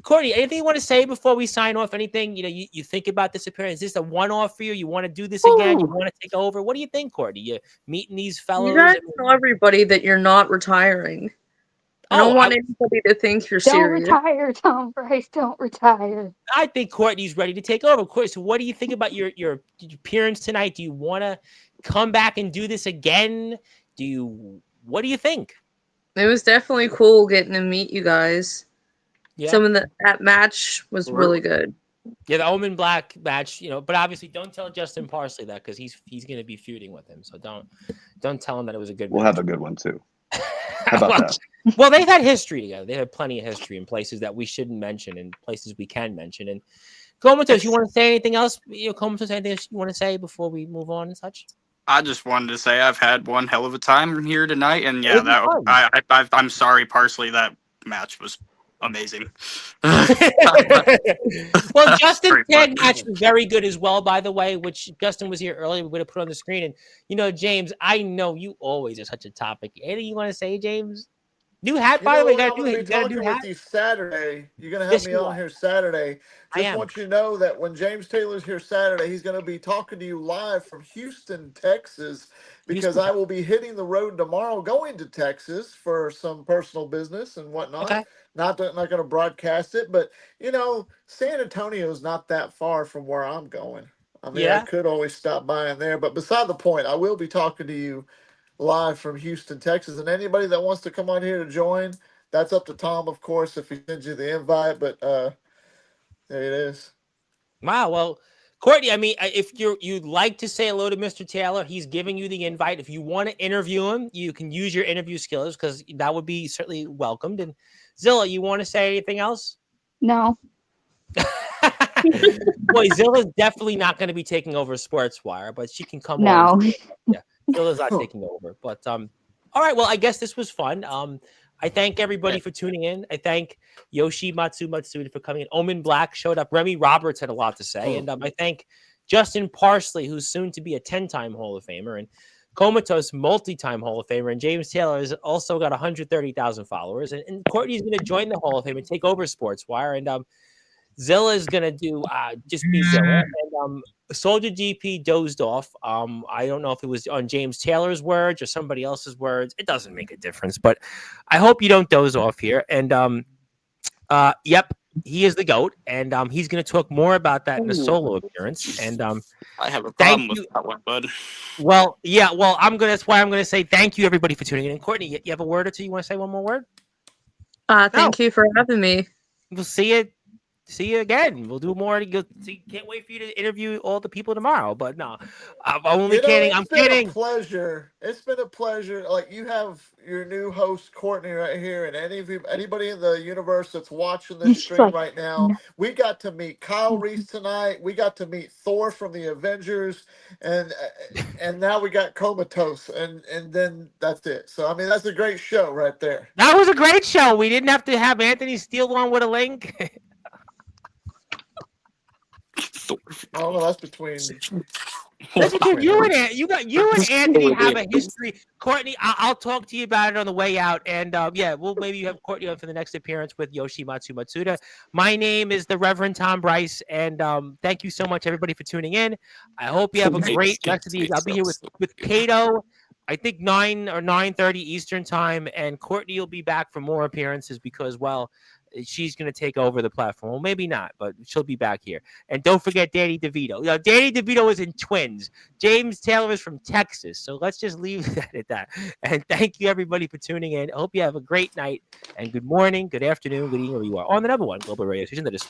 Courtney, anything you want to say before we sign off? Anything you think about this appearance? Is this a one-off for you? You want to do this again? You want to take over? What do you think, Courtney? You meeting these fellows? You gotta tell everybody that you're not retiring. I don't want anybody to think you're serious. Don't retire, Tom Bryce. Don't retire. I think Courtney's ready to take over. Of course. So what do you think about your appearance tonight? Do you want to come back and do this again? What do you think? It was definitely cool getting to meet you guys. Yeah. Some of that match was really good. Yeah, the Omen Black match, but obviously don't tell Justin Parsley that because he's going to be feuding with him. So don't tell him that it was a good match. We'll have a good one too. How about that? Well, they've had history together. They've had plenty of history in places that we shouldn't mention and places we can mention. And Comatose, you want to say anything else? Comatose, anything else you want to say before we move on and such? I just wanted to say I've had one hell of a time here tonight, and I'm sorry, Parsley. That match was amazing. Well, Justin's tag match was very good as well, by the way, which Justin was here earlier. We're going to put on the screen. And, James, I know you always are such a topic. Anything you want to say, James? New hat, by the way. I'm going to be talking with you Saturday. You're going to have me on here Saturday. Just want you to know that when James Taylor's here Saturday, he's going to be talking to you live from Houston, Texas, because I will be hitting the road tomorrow going to Texas for some personal business and whatnot. Okay. Not going to broadcast it, but, San Antonio is not that far from where I'm going. I mean, I could always stop by in there, but beside the point, I will be talking to you live from Houston, Texas, and anybody that wants to come on here to join, that's up to Tom, of course, if he sends you the invite, but there it is. Wow. Well, Courtney, I mean, if you'd like to say hello to Mr. Taylor, he's giving you the invite. If you want to interview him, you can use your interview skills because that would be certainly welcomed. And Zilla, you want to say anything else? No. Boy, Zilla's definitely not going to be taking over Sportswire, but she can come No. on. Yeah, Zilla's not taking over. But all right, well, I guess this was fun. I thank everybody for tuning in. I thank Yoshi Matsuda for coming in. Omen Black showed up. Remy Roberts had a lot to say. And I thank Justin Parsley, who's soon to be a 10-time Hall of Famer, and Comatose, multi-time Hall of Famer, and James Taylor has also got 130,000 followers. And Courtney's going to join the Hall of Fame and take over Sportswire. And Zilla is going to do just be Zilla. And Soldier GP dozed off. I don't know if it was on James Taylor's words or somebody else's words. It doesn't make a difference. But I hope you don't doze off here. And, yep, he is the GOAT. And he's going to talk more about that in a solo appearance. And I have a problem with that one, bud. Well, yeah. Well, that's why I'm going to say thank you, everybody, for tuning in. And Courtney, you have a word or two? You want to say one more word? Thank you for having me. We'll see you. See you again. We'll do more. Can't wait for you to interview all the people tomorrow. But no, I'm only kidding. I'm kidding. It's been a pleasure. It's been a pleasure. Like, you have your new host, Courtney, right here, and anybody in the universe that's watching this stream right now, we got to meet Kyle Reese tonight. We got to meet Thor from the Avengers, and now we got Comatose, and then that's it. So I mean, that's a great show right there. That was a great show. We didn't have to have Anthony Steele on with a link. Oh, well, that's between. You and Anthony have a history. Courtney, I'll talk to you about it on the way out. And we'll maybe have Courtney on for the next appearance with Yoshi Matsuda. My name is the Reverend Tom Bryce, and thank you so much, everybody, for tuning in. I hope you have a great rest of the evening. I'll be here with Kato, I think 9 or 9:30 Eastern time, and Courtney will be back for more appearances because, well, she's going to take over the platform. Well, maybe not, but she'll be back here. And don't forget Danny DeVito. Danny DeVito is in Twins. James Taylor is from Texas. So let's just leave that at that. And thank you, everybody, for tuning in. I hope you have a great night. And good morning, good afternoon, good evening, wherever you are. On the number one global radio station that is